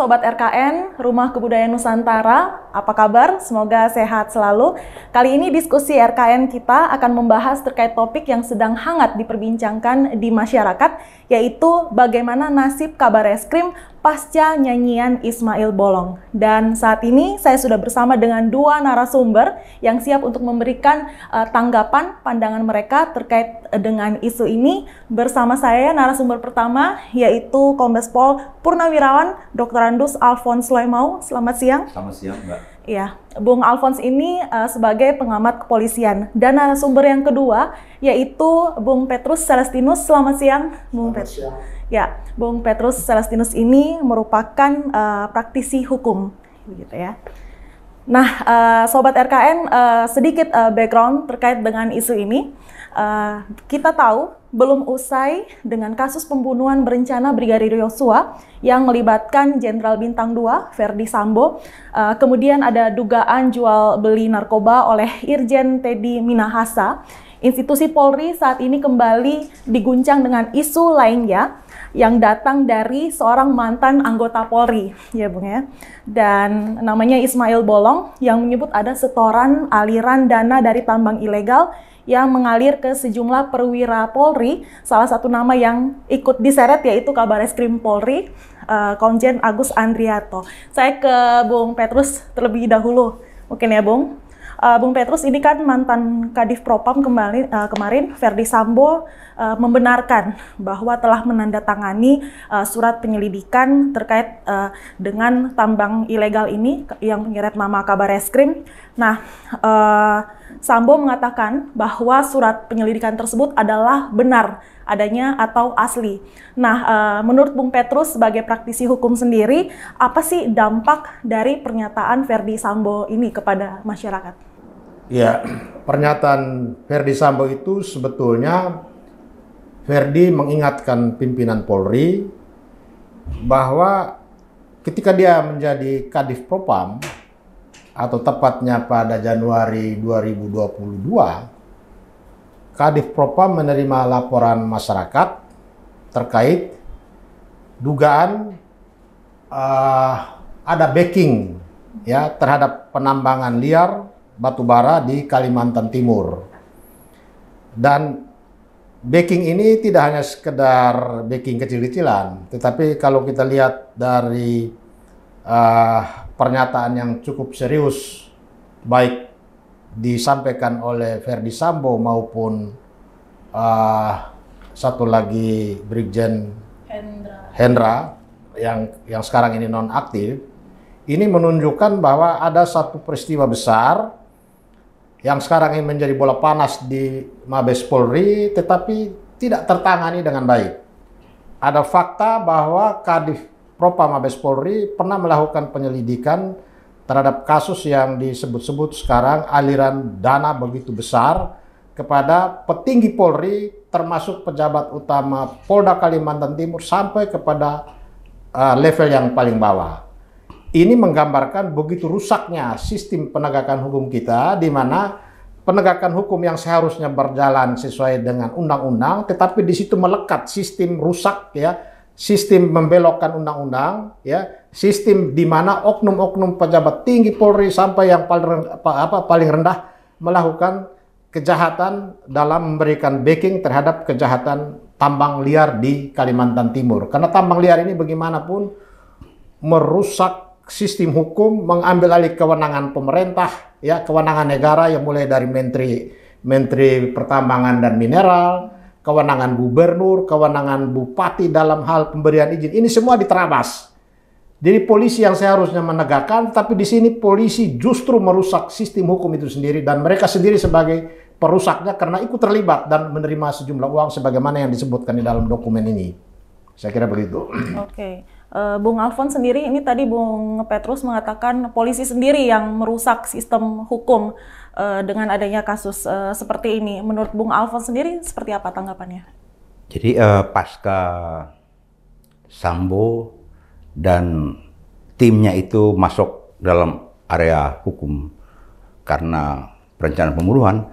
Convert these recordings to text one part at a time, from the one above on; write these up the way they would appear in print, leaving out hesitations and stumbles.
Sobat RKN, Rumah Kebudayaan Nusantara, apa kabar? Semoga sehat selalu. Kali ini diskusi RKN kita akan membahas terkait topik yang sedang hangat diperbincangkan di masyarakat, yaitu bagaimana nasib Kabar Eskrim pasca nyanyian Ismail Bolong. Dan saat ini saya sudah bersama dengan dua narasumber yang siap untuk memberikan tanggapan pandangan mereka terkait dengan isu ini. Bersama saya narasumber pertama yaitu Kombes Pol Purnawirawan Dr. Andus Alphonse Loemau. Selamat siang. Selamat siang, Mbak. Ya, Bung Alphonse ini sebagai pengamat kepolisian. Dan narasumber yang kedua yaitu Bung Petrus Celestinus. Selamat siang, Bung Petrus. Ya, Bung Petrus Celestinus ini merupakan praktisi hukum, begitu ya. Nah, Sobat RKN, sedikit background terkait dengan isu ini. Kita tahu belum usai dengan kasus pembunuhan berencana Brigadir Yosua yang melibatkan Jenderal Bintang 2 Verdi Sambo. Kemudian ada dugaan jual beli narkoba oleh Irjen Teddy Minahasa. Institusi Polri saat ini kembali diguncang dengan isu lainnya yang datang dari seorang mantan anggota Polri, ya Bung ya. Dan namanya Ismail Bolong yang menyebut ada setoran aliran dana dari tambang ilegal yang mengalir ke sejumlah perwira Polri. Salah satu nama yang ikut diseret yaitu Kabar Eskrim Polri, Komjen Agus Andriarto. Saya ke Bung Petrus terlebih dahulu, mungkin ya Bung. Bung Petrus, ini kan mantan Kadif Propam kemarin, Verdi Sambo membenarkan bahwa telah menandatangani surat penyelidikan terkait dengan tambang ilegal ini yang menyeret nama Kabar Eskrim. Nah, Sambo mengatakan bahwa surat penyelidikan tersebut adalah benar adanya atau asli. Nah, menurut Bung Petrus sebagai praktisi hukum sendiri, apa sih dampak dari pernyataan Verdi Sambo ini kepada masyarakat? Ya, pernyataan Verdi Sambo itu sebetulnya Verdi mengingatkan pimpinan Polri bahwa ketika dia menjadi Kadif Propam atau tepatnya pada Januari 2022, Kadif Propam menerima laporan masyarakat terkait dugaan ada backing ya terhadap penambangan liar batu bara di Kalimantan Timur. Dan backing ini tidak hanya sekedar backing kecil-kecilan, tetapi kalau kita lihat dari pernyataan yang cukup serius, baik disampaikan oleh Verdi Sambo maupun satu lagi Brigjen Hendra yang sekarang ini nonaktif, ini menunjukkan bahwa ada satu peristiwa besar yang sekarang ini menjadi bola panas di Mabes Polri, tetapi tidak tertangani dengan baik. Ada fakta bahwa Kadif Propam Mabes Polri pernah melakukan penyelidikan terhadap kasus yang disebut-sebut sekarang aliran dana begitu besar kepada petinggi Polri, termasuk pejabat utama Polda Kalimantan Timur sampai kepada level yang paling bawah. Ini menggambarkan begitu rusaknya sistem penegakan hukum kita, di mana penegakan hukum yang seharusnya berjalan sesuai dengan undang-undang, tetapi di situ melekat sistem rusak ya, sistem membelokkan undang-undang ya, sistem di mana oknum-oknum pejabat tinggi Polri sampai yang paling rendah melakukan kejahatan dalam memberikan backing terhadap kejahatan tambang liar di Kalimantan Timur. Karena tambang liar ini bagaimanapun merusak sistem hukum, mengambil alih kewenangan pemerintah, ya kewenangan negara yang mulai dari Menteri Pertambangan dan Mineral, kewenangan gubernur, kewenangan bupati dalam hal pemberian izin. Ini semua diterabas. Jadi polisi yang seharusnya menegakkan, tapi di sini polisi justru merusak sistem hukum itu sendiri, dan mereka sendiri sebagai perusaknya karena ikut terlibat dan menerima sejumlah uang sebagaimana yang disebutkan di dalam dokumen ini. Saya kira begitu. Oke. Bung Alphonse sendiri, ini tadi Bung Petrus mengatakan polisi sendiri yang merusak sistem hukum dengan adanya kasus seperti ini. Menurut Bung Alphonse sendiri seperti apa tanggapannya? Jadi pasca Sambo dan timnya itu masuk dalam area hukum karena perencanaan pembunuhan,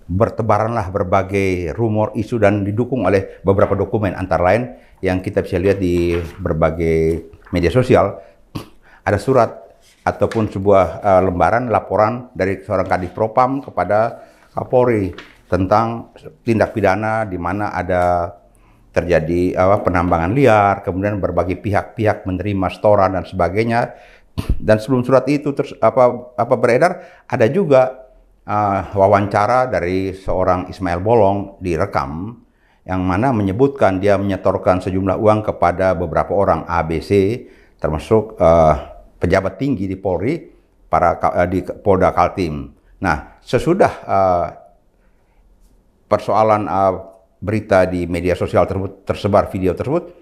bertebaranlah berbagai rumor, isu, dan didukung oleh beberapa dokumen, antara lain yang kita bisa lihat di berbagai media sosial, ada surat ataupun sebuah lembaran laporan dari seorang Kadif Propam kepada Kapolri tentang tindak pidana di mana ada terjadi penambangan liar, kemudian berbagai pihak-pihak menerima setoran dan sebagainya. Dan sebelum surat itu beredar, ada juga wawancara dari seorang Ismail Bolong direkam yang mana menyebutkan dia menyetorkan sejumlah uang kepada beberapa orang ABC, termasuk pejabat tinggi di Polri, di Polda Kaltim. Nah, sesudah persoalan berita di media sosial tersebut tersebar video tersebut,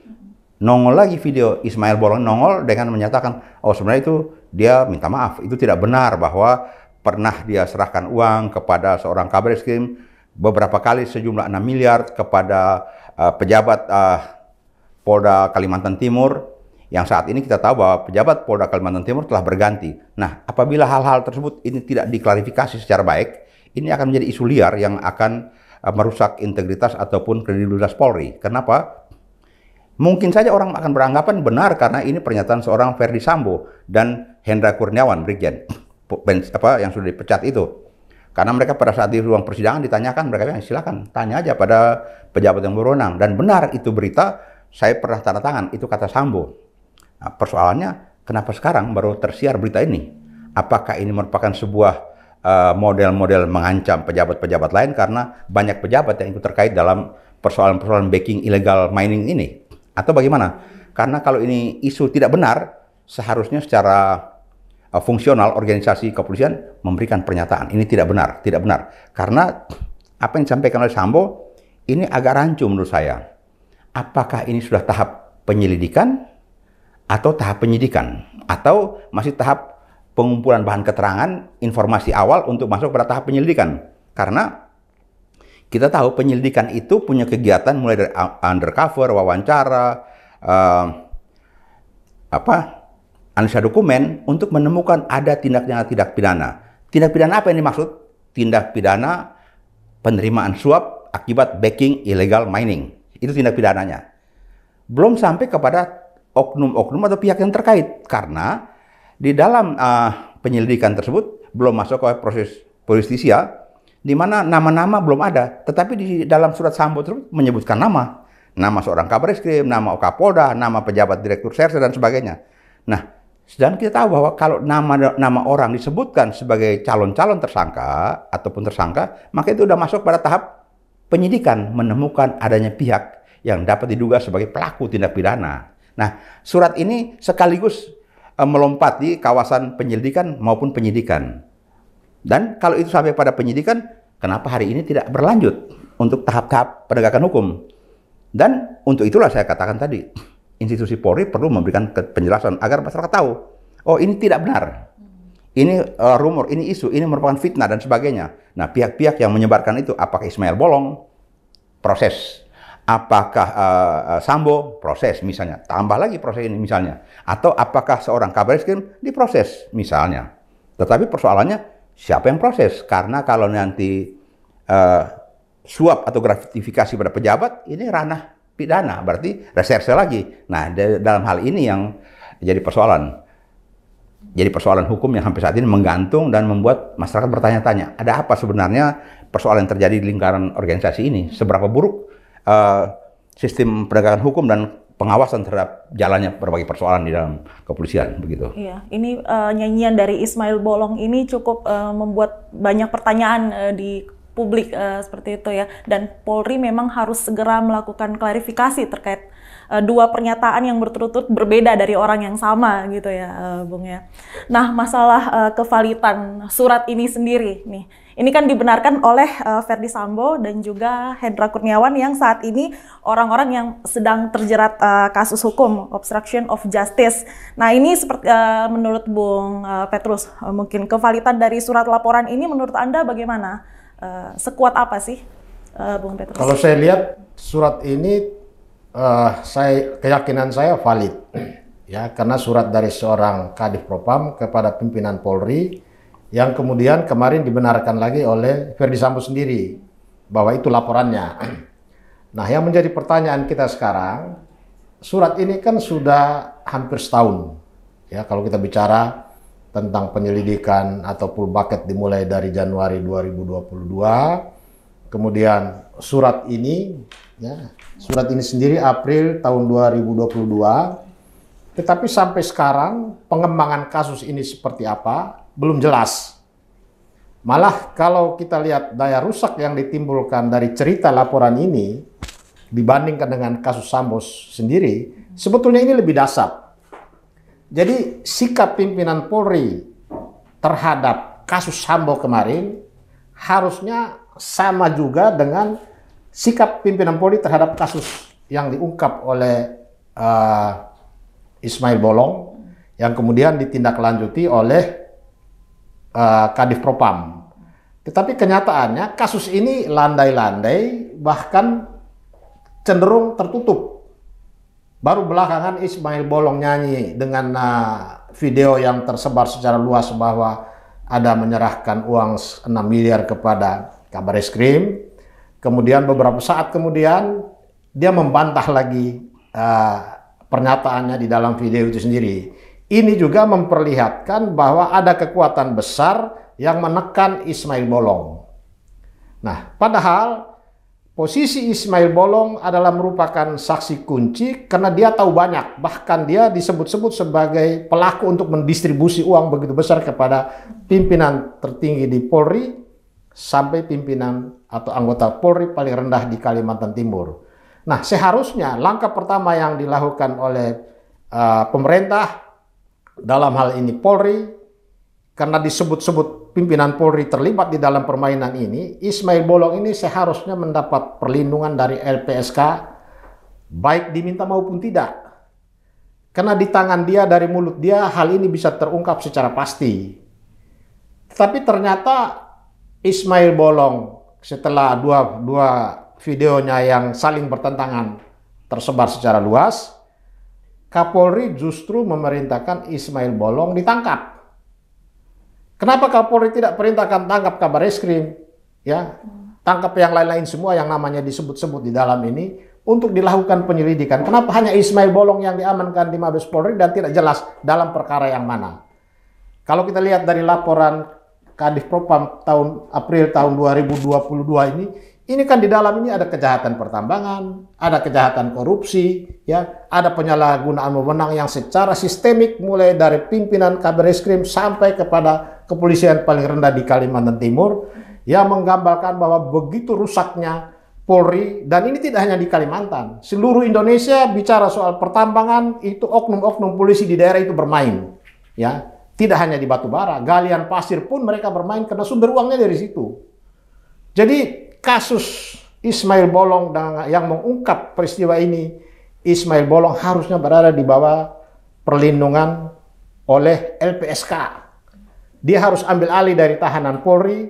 nongol lagi video Ismail Bolong nongol dengan menyatakan, oh sebenarnya itu dia minta maaf, itu tidak benar bahwa pernah dia serahkan uang kepada seorang Kabar Eskrim beberapa kali sejumlah 6 miliar kepada pejabat Polda Kalimantan Timur, yang saat ini kita tahu bahwa pejabat Polda Kalimantan Timur telah berganti. Nah, apabila hal-hal tersebut ini tidak diklarifikasi secara baik, ini akan menjadi isu liar yang akan merusak integritas ataupun kredibilitas Polri. Kenapa? Mungkin saja orang akan beranggapan benar karena ini pernyataan seorang Ferdi Sambo dan Hendra Kurniawan, Brigjen, yang sudah dipecat itu. Karena mereka pada saat di ruang persidangan ditanyakan, mereka bilang silakan tanya aja pada pejabat yang berwenang. Dan benar itu berita, saya pernah tanda tangan, itu kata Sambo. Nah, persoalannya, kenapa sekarang baru tersiar berita ini? Apakah ini merupakan sebuah model-model mengancam pejabat-pejabat lain karena banyak pejabat yang ikut terkait dalam persoalan-persoalan backing illegal mining ini? Atau bagaimana? Karena kalau ini isu tidak benar, seharusnya secara fungsional organisasi kepolisian memberikan pernyataan. Ini tidak benar, tidak benar. Karena apa yang disampaikan oleh Sambo, ini agak rancu menurut saya. Apakah ini sudah tahap penyelidikan atau tahap penyidikan, atau masih tahap pengumpulan bahan keterangan, informasi awal untuk masuk pada tahap penyelidikan? Karena kita tahu penyelidikan itu punya kegiatan mulai dari undercover, wawancara, analisa dokumen untuk menemukan ada tindak pidana. Tindak pidana apa yang dimaksud? Tindak pidana penerimaan suap akibat backing illegal mining. Itu tindak pidananya. Belum sampai kepada oknum-oknum atau pihak yang terkait, karena di dalam penyelidikan tersebut belum masuk ke proses polistisia, di mana nama-nama belum ada, tetapi di dalam surat Sambo tersebut menyebutkan nama seorang Kabar Eskrim, nama Kapolda, nama pejabat direktur serse dan sebagainya. Nah, sedang kita tahu bahwa kalau nama orang disebutkan sebagai calon-calon tersangka ataupun tersangka, maka itu sudah masuk pada tahap penyidikan, menemukan adanya pihak yang dapat diduga sebagai pelaku tindak pidana. Nah, surat ini sekaligus melompat di kawasan penyelidikan maupun penyidikan. Dan kalau itu sampai pada penyidikan, kenapa hari ini tidak berlanjut untuk tahap-tahap penegakan hukum? Dan untuk itulah saya katakan tadi, institusi Polri perlu memberikan penjelasan agar masyarakat tahu, oh ini tidak benar, ini rumor, ini isu, ini merupakan fitnah dan sebagainya. Nah, pihak-pihak yang menyebarkan itu, apakah Ismail Bolong, proses. Apakah Sambo, proses misalnya, tambah lagi proses ini misalnya, atau apakah seorang Kabar Eskrim diproses misalnya. Tetapi persoalannya siapa yang proses? Karena kalau nanti suap atau gratifikasi pada pejabat, ini ranah pidana, berarti reserse lagi. Nah, dalam hal ini yang jadi persoalan. Jadi persoalan hukum yang sampai saat ini menggantung dan membuat masyarakat bertanya-tanya, ada apa sebenarnya persoalan yang terjadi di lingkaran organisasi ini? Seberapa buruk sistem penegakan hukum dan pengawasan terhadap jalannya berbagai persoalan di dalam kepolisian, begitu. Iya, ini nyanyian dari Ismail Bolong ini cukup membuat banyak pertanyaan di publik seperti itu ya. Dan Polri memang harus segera melakukan klarifikasi terkait dua pernyataan yang berturut-turut berbeda dari orang yang sama gitu ya, Bung ya. Nah, masalah kevalitan surat ini sendiri nih. Ini kan dibenarkan oleh Ferdi Sambo dan juga Hendra Kurniawan yang saat ini orang-orang yang sedang terjerat kasus hukum obstruction of justice. Nah, ini seperti menurut Bung Petrus, mungkin kevalitan dari surat laporan ini menurut Anda bagaimana? Sekuat apa sih, Bung Petrus? Kalau saya lihat surat ini, keyakinan saya valid, ya, karena surat dari seorang Kadif Propam kepada pimpinan Polri yang kemudian kemarin dibenarkan lagi oleh Ferdi Sambo sendiri bahwa itu laporannya. Nah, yang menjadi pertanyaan kita sekarang, surat ini kan sudah hampir setahun, Ya, kalau kita bicara tentang penyelidikan atau full bucket dimulai dari Januari 2022, kemudian surat ini, ya, surat ini sendiri April tahun 2022, tetapi sampai sekarang pengembangan kasus ini seperti apa belum jelas. Malah kalau kita lihat daya rusak yang ditimbulkan dari cerita laporan ini dibandingkan dengan kasus Sambo sendiri, sebetulnya ini lebih dasar. Jadi sikap pimpinan Polri terhadap kasus Sambo kemarin harusnya sama juga dengan sikap pimpinan Polri terhadap kasus yang diungkap oleh Ismail Bolong yang kemudian ditindaklanjuti oleh Kadif Propam. Tetapi kenyataannya kasus ini landai-landai, bahkan cenderung tertutup. Baru belakangan Ismail Bolong nyanyi dengan video yang tersebar secara luas bahwa ada menyerahkan uang 6 miliar kepada Kabareskrim. Kemudian beberapa saat kemudian dia membantah lagi pernyataannya di dalam video itu sendiri. Ini juga memperlihatkan bahwa ada kekuatan besar yang menekan Ismail Bolong. Nah, padahal posisi Ismail Bolong adalah merupakan saksi kunci karena dia tahu banyak. Bahkan dia disebut-sebut sebagai pelaku untuk mendistribusi uang begitu besar kepada pimpinan tertinggi di Polri sampai pimpinan atau anggota Polri paling rendah di Kalimantan Timur. Nah, seharusnya langkah pertama yang dilakukan oleh pemerintah dalam hal ini Polri, karena disebut-sebut pimpinan Polri terlibat di dalam permainan ini, Ismail Bolong ini seharusnya mendapat perlindungan dari LPSK, baik diminta maupun tidak. Karena di tangan dia, dari mulut dia, hal ini bisa terungkap secara pasti. Tapi ternyata Ismail Bolong setelah dua videonya yang saling bertentangan tersebar secara luas, Kapolri justru memerintahkan Ismail Bolong ditangkap. Kenapa Kapolri tidak perintahkan tangkap Kabareskrim, ya, tangkap yang lain-lain semua yang namanya disebut-sebut di dalam ini untuk dilakukan penyelidikan? Kenapa hanya Ismail Bolong yang diamankan di Mabes Polri dan tidak jelas dalam perkara yang mana? Kalau kita lihat dari laporan Kadif Propam April tahun 2022 ini kan di dalam ini ada kejahatan pertambangan, ada kejahatan korupsi, ya, ada penyalahgunaan wewenang yang secara sistemik mulai dari pimpinan Kabareskrim sampai kepada kepolisian paling rendah di Kalimantan Timur, yang menggambarkan bahwa begitu rusaknya Polri, dan ini tidak hanya di Kalimantan, seluruh Indonesia bicara soal pertambangan itu oknum-oknum polisi di daerah itu bermain, ya, tidak hanya di batubara, galian pasir pun mereka bermain karena sumber uangnya dari situ. Jadi kasus Ismail Bolong yang mengungkap peristiwa ini, Ismail Bolong harusnya berada di bawah perlindungan oleh LPSK. Dia harus ambil alih dari tahanan Polri,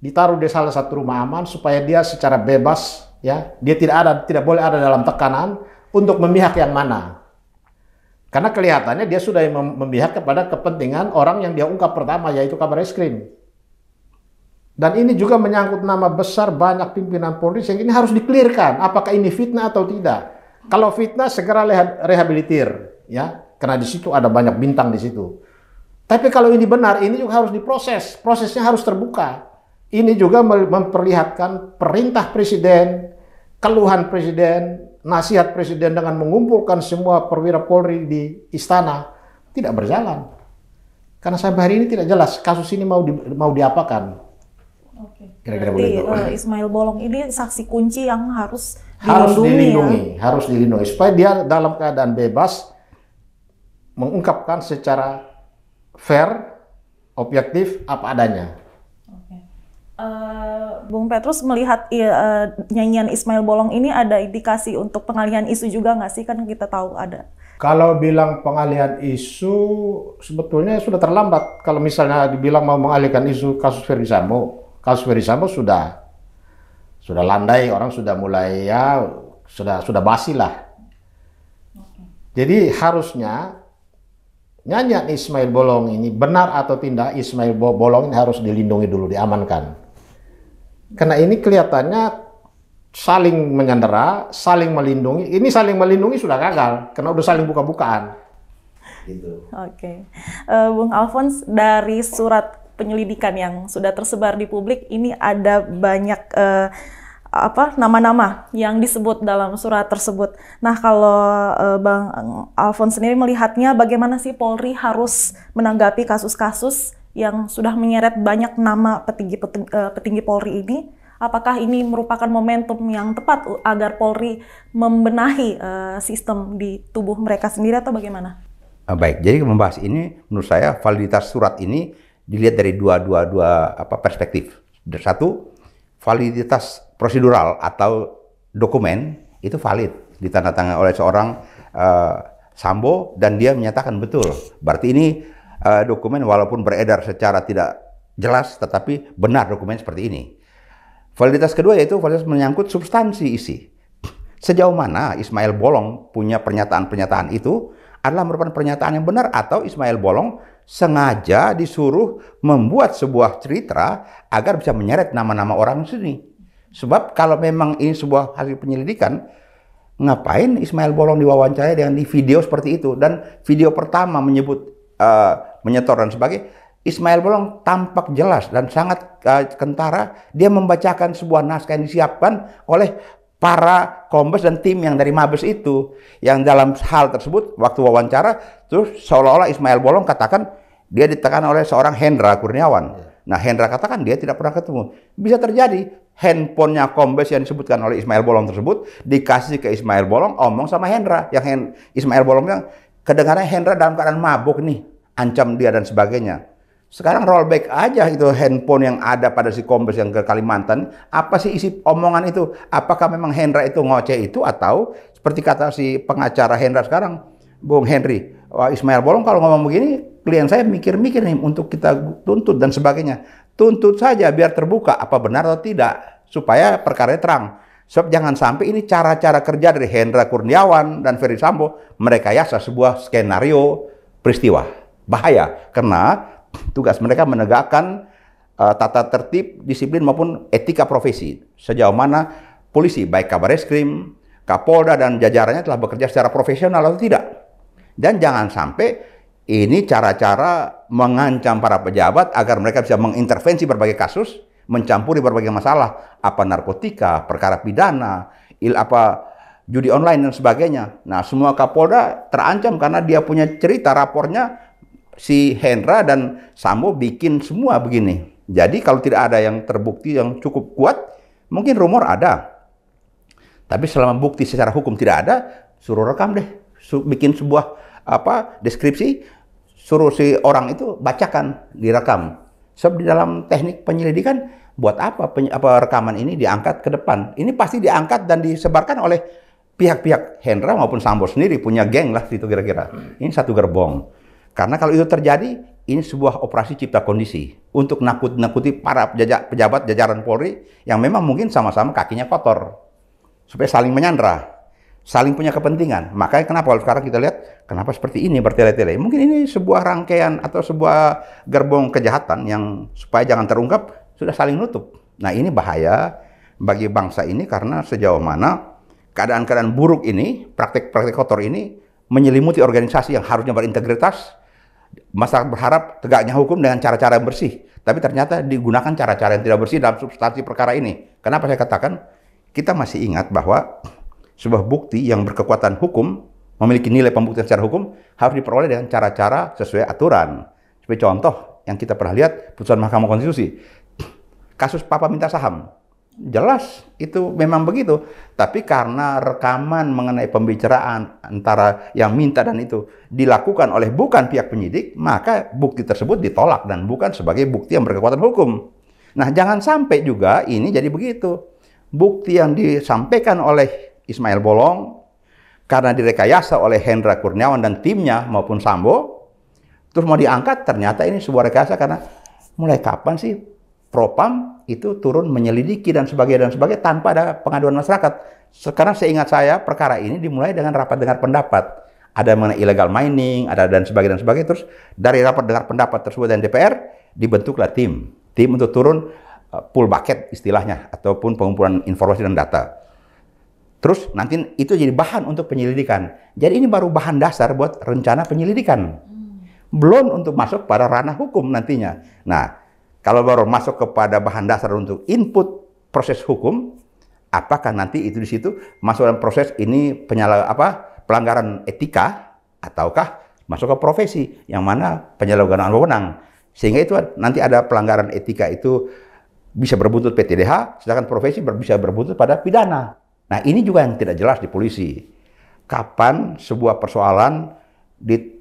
ditaruh di salah satu rumah aman supaya dia secara bebas, ya, dia tidak boleh ada dalam tekanan untuk memihak yang mana. Karena kelihatannya dia sudah memihak kepada kepentingan orang yang dia ungkap pertama, yaitu Kabareskrim. Dan ini juga menyangkut nama besar banyak pimpinan Polri, sehingga ini harus dikelirkan apakah ini fitnah atau tidak. Kalau fitnah segera rehabilitir, ya, karena di situ ada banyak bintang di situ. Tapi kalau ini benar, ini juga harus diproses, prosesnya harus terbuka. Ini juga memperlihatkan perintah Presiden, keluhan Presiden, nasihat Presiden dengan mengumpulkan semua perwira Polri di istana tidak berjalan. Karena sampai hari ini tidak jelas kasus ini mau diapakan. Oke. Kira-kira begitu. Ismail Bolong ini saksi kunci yang harus dilindungi, harus dilindungi supaya dia dalam keadaan bebas mengungkapkan secara fair, objektif, apa adanya. Oke. Bung Petrus melihat nyanyian Ismail Bolong ini ada indikasi untuk pengalihan isu juga nggak sih? Kan kita tahu ada. Kalau bilang pengalihan isu, sebetulnya sudah terlambat. Kalau misalnya dibilang mau mengalihkan isu kasus Ferdy Sambo, kasus Ferdy Sambo sudah landai, orang sudah mulai, ya, sudah basi lah. Jadi harusnya nyanyian Ismail Bolong ini benar atau tidak, Ismail Bolong ini harus dilindungi dulu, diamankan. Karena ini kelihatannya saling menyandera, saling melindungi. Ini saling melindungi sudah gagal karena udah saling buka-bukaan. Gitu. Oke. Bung Alphonse, dari surat penyelidikan yang sudah tersebar di publik, ini ada banyak nama-nama yang disebut dalam surat tersebut. Nah, kalau Bang Alphonse sendiri melihatnya bagaimana sih Polri harus menanggapi kasus-kasus yang sudah menyeret banyak nama petinggi Polri ini? Apakah ini merupakan momentum yang tepat agar Polri membenahi sistem di tubuh mereka sendiri atau bagaimana? Baik, jadi membahas ini menurut saya validitas surat ini dilihat dari dua perspektif. Satu, validitas prosedural atau dokumen itu valid, ditandatangani oleh seorang Sambo dan dia menyatakan betul. Berarti ini dokumen walaupun beredar secara tidak jelas tetapi benar dokumen seperti ini. Validitas kedua yaitu validitas menyangkut substansi isi. Sejauh mana Ismail Bolong punya pernyataan-pernyataan itu adalah merupakan pernyataan yang benar atau Ismail Bolong sengaja disuruh membuat sebuah cerita agar bisa menyeret nama-nama orang sini. Sebab kalau memang ini sebuah hasil penyelidikan, ngapain Ismail Bolong diwawancara dengan di video seperti itu? Dan video pertama menyebut menyetor dan sebagainya. Ismail Bolong tampak jelas dan sangat kentara. Dia membacakan sebuah naskah yang disiapkan oleh para kombes dan tim yang dari Mabes itu. Yang dalam hal tersebut, waktu wawancara, terus seolah-olah Ismail Bolong katakan dia ditekan oleh seorang Hendra Kurniawan. Nah, Hendra katakan dia tidak pernah ketemu. Bisa terjadi handphonenya kombes yang disebutkan oleh Ismail Bolong tersebut dikasih ke Ismail Bolong, omong sama Hendra. Yang Ismail Bolong bilang, kedengarannya Hendra dalam keadaan mabuk nih, ancam dia dan sebagainya. Sekarang rollback aja itu handphone yang ada pada si kombes yang ke Kalimantan. Apa sih isi omongan itu? Apakah memang Hendra itu ngoceh itu atau seperti kata si pengacara Hendra sekarang, Bung Henry, wah Ismail Bolong kalau ngomong begini, klien saya mikir-mikir nih untuk kita tuntut dan sebagainya. Tuntut saja biar terbuka apa benar atau tidak supaya perkaranya terang. Sebab jangan sampai ini cara-cara kerja dari Hendra Kurniawan dan Ferry Sambo merekayasa sebuah skenario peristiwa. Bahaya karena tugas mereka menegakkan tata tertib, disiplin maupun etika profesi. Sejauh mana polisi, baik Kabareskrim, Kapolda dan jajarannya telah bekerja secara profesional atau tidak. Dan jangan sampai ini cara-cara mengancam para pejabat agar mereka bisa mengintervensi berbagai kasus, mencampuri berbagai masalah, apa narkotika, perkara pidana, judi online dan sebagainya. Nah, semua Kapolda terancam karena dia punya cerita rapornya si Hendra dan Sambo bikin semua begini. Jadi kalau tidak ada yang terbukti yang cukup kuat, mungkin rumor ada. Tapi selama bukti secara hukum tidak ada, suruh rekam deh. Bikin sebuah deskripsi, suruh si orang itu bacakan, direkam. Sebab di dalam teknik penyelidikan, buat apa rekaman ini diangkat ke depan? Ini pasti diangkat dan disebarkan oleh pihak-pihak Hendra maupun Sambo sendiri, punya geng lah itu kira-kira. Ini satu gerbong. Karena kalau itu terjadi, ini sebuah operasi cipta kondisi untuk nakuti para pejabat jajaran Polri yang memang mungkin sama-sama kakinya kotor. Supaya saling menyandra, saling punya kepentingan. Makanya kenapa kalau sekarang kita lihat, kenapa seperti ini bertele-tele. Mungkin ini sebuah rangkaian atau sebuah gerbong kejahatan yang supaya jangan terungkap, sudah saling nutup. Nah ini bahaya bagi bangsa ini karena sejauh mana keadaan-keadaan buruk ini, praktek-praktek kotor ini menyelimuti organisasi yang harusnya berintegritas. Masyarakat berharap tegaknya hukum dengan cara-cara yang bersih, tapi ternyata digunakan cara-cara yang tidak bersih dalam substansi perkara ini. Kenapa saya katakan kita masih ingat bahwa sebuah bukti yang berkekuatan hukum memiliki nilai pembuktian secara hukum harus diperoleh dengan cara-cara sesuai aturan. Sebagai contoh yang kita pernah lihat putusan Mahkamah Konstitusi, kasus Papa minta saham. Jelas itu memang begitu, tapi karena rekaman mengenai pembicaraan antara yang minta dan itu dilakukan oleh bukan pihak penyidik, maka bukti tersebut ditolak dan bukan sebagai bukti yang berkekuatan hukum. Nah, jangan sampai juga ini jadi begitu. Bukti yang disampaikan oleh Ismail Bolong karena direkayasa oleh Hendra Kurniawan dan timnya maupun Sambo, terus mau diangkat ternyata ini sebuah rekayasa karena mulai kapan sih Propam itu turun menyelidiki dan sebagainya tanpa ada pengaduan masyarakat. Sekarang seingat saya perkara ini dimulai dengan rapat dengar pendapat. Ada mengenai illegal mining, ada dan sebagainya. Terus dari rapat dengar pendapat tersebut dan DPR dibentuklah tim untuk turun full bucket istilahnya ataupun pengumpulan informasi dan data. Terus nanti itu jadi bahan untuk penyelidikan. Jadi ini baru bahan dasar buat rencana penyelidikan. Belum untuk masuk pada ranah hukum nantinya. Nah, kalau baru masuk kepada bahan dasar untuk input proses hukum, apakah nanti itu di situ masuk dalam proses ini pelanggaran etika, ataukah masuk ke profesi yang mana penyalahgunaan wewenang. Sehingga itu nanti ada pelanggaran etika itu bisa berbuntut PTDH, sedangkan profesi bisa berbuntut pada pidana. Nah, ini juga yang tidak jelas di polisi. Kapan sebuah persoalan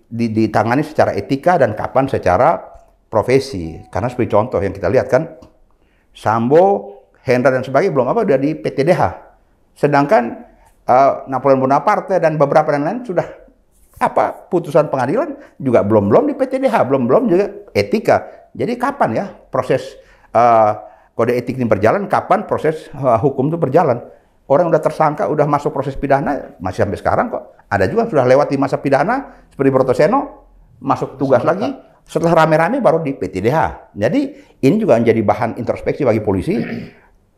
ditangani secara etika dan kapan secara profesi. Karena seperti contoh yang kita lihat kan, Sambo, Hendra dan sebagainya belum udah di PTDH. Sedangkan Napoleon Bonaparte dan beberapa yang lain sudah putusan pengadilan juga belum di PTDH, belum juga etika. Jadi kapan ya proses kode etik ini berjalan, kapan proses hukum itu berjalan? Orang udah tersangka, udah masuk proses pidana, masih sampai sekarang kok. Ada juga sudah lewat di masa pidana, seperti Brotoseno, masuk tugas lagi, setelah rame-rame baru di PTDH. Jadi ini juga menjadi bahan introspeksi bagi polisi.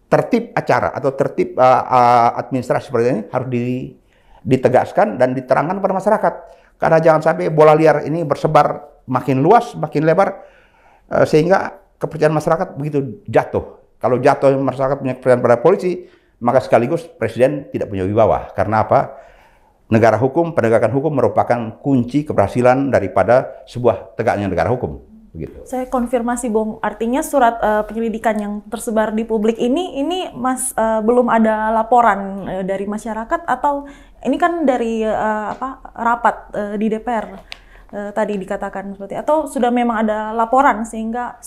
Tertib acara atau tertib administrasi seperti ini harus ditegaskan dan diterangkan kepada masyarakat. Karena jangan sampai bola liar ini bersebar makin luas, makin lebar, sehingga kepercayaan masyarakat begitu jatuh. Kalau jatuh masyarakat punya kepercayaan pada polisi, maka sekaligus presiden tidak punya wibawa. Karena apa? Negara hukum, penegakan hukum merupakan kunci keberhasilan daripada sebuah tegaknya negara hukum. Begitu. Saya konfirmasi, Bung. Artinya surat penyelidikan yang tersebar di publik ini Mas belum ada laporan dari masyarakat, atau ini kan dari rapat di DPR tadi dikatakan seperti, atau sudah memang ada laporan sehingga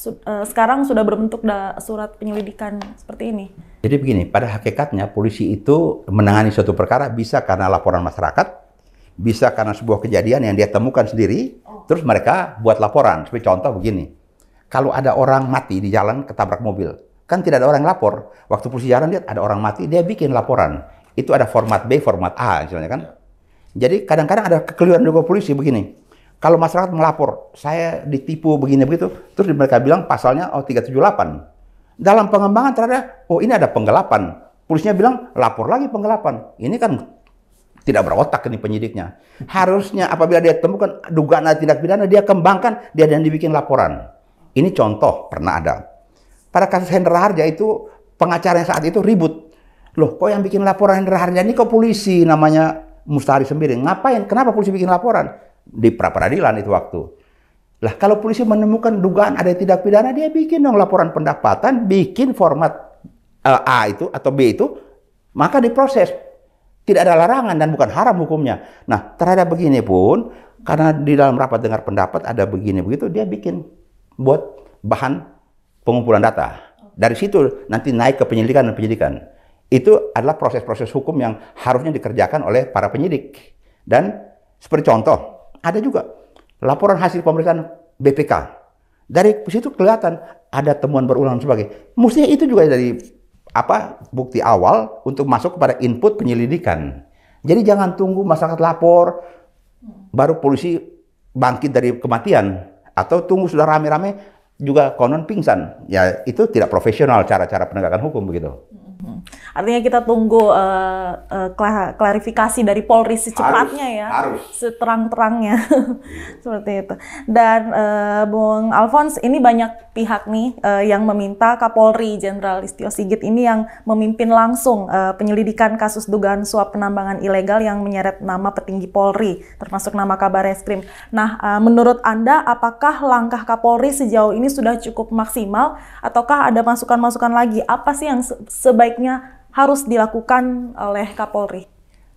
sekarang sudah berbentuk surat penyelidikan seperti ini? Jadi begini, pada hakikatnya polisi itu menangani suatu perkara bisa karena laporan masyarakat, bisa karena sebuah kejadian yang dia temukan sendiri, terus mereka buat laporan. Seperti contoh begini, kalau ada orang mati di jalan ketabrak mobil, kan tidak ada orang yang lapor. Waktu polisi jalan lihat ada orang mati, dia bikin laporan. Itu ada format B, format A misalnya kan. Jadi kadang-kadang ada kekeliruan juga polisi begini. Kalau masyarakat melapor, saya ditipu begini begitu, terus mereka bilang pasalnya 378. Dalam pengembangan terhadap, ini ada penggelapan. Polisinya bilang lapor lagi penggelapan. Ini kan tidak berotak ini penyidiknya. Harusnya apabila dia temukan dugaan tindak pidana, dia kembangkan, dia dan dibikin laporan. Ini contoh pernah ada. Pada kasus Hendra Harja itu, pengacara yang saat itu ribut. Loh, kok yang bikin laporan Hendra Harja ini kok polisi, namanya Mustari Sembiring. Ngapain? Kenapa polisi bikin laporan? Di pra-peradilan itu waktu. Lah, kalau polisi menemukan dugaan ada tindak pidana, dia bikin dong laporan pendapatan, bikin format A itu atau B itu, maka diproses. Tidak ada larangan dan bukan haram hukumnya. Nah, terhadap begini pun, karena di dalam rapat dengar pendapat ada begini begitu, dia bikin buat bahan pengumpulan data. Dari situ nanti naik ke penyelidikan dan penyidikan. Itu adalah proses-proses hukum yang harusnya dikerjakan oleh para penyidik. Dan seperti contoh, ada juga laporan hasil pemeriksaan BPK. Dari situ kelihatan ada temuan berulang dan sebagainya. Mestinya itu juga dari bukti awal untuk masuk kepada input penyelidikan. Jadi jangan tunggu masyarakat lapor, baru polisi bangkit dari kematian, atau tunggu sudah rame-rame juga konon pingsan. Ya itu tidak profesional cara-cara penegakan hukum begitu. Artinya kita tunggu klarifikasi dari Polri secepatnya harus. Seterang-terangnya seperti itu. Dan Bung Alphonse, ini banyak pihak nih yang meminta Kapolri Jenderal Listio Sigit ini yang memimpin langsung penyelidikan kasus dugaan suap penambangan ilegal yang menyeret nama petinggi Polri, termasuk nama Kabar Eskrim. Nah, menurut Anda, apakah langkah Kapolri sejauh ini sudah cukup maksimal, ataukah ada masukan-masukan lagi? Apa sih yang sebaiknya harus dilakukan oleh Kapolri?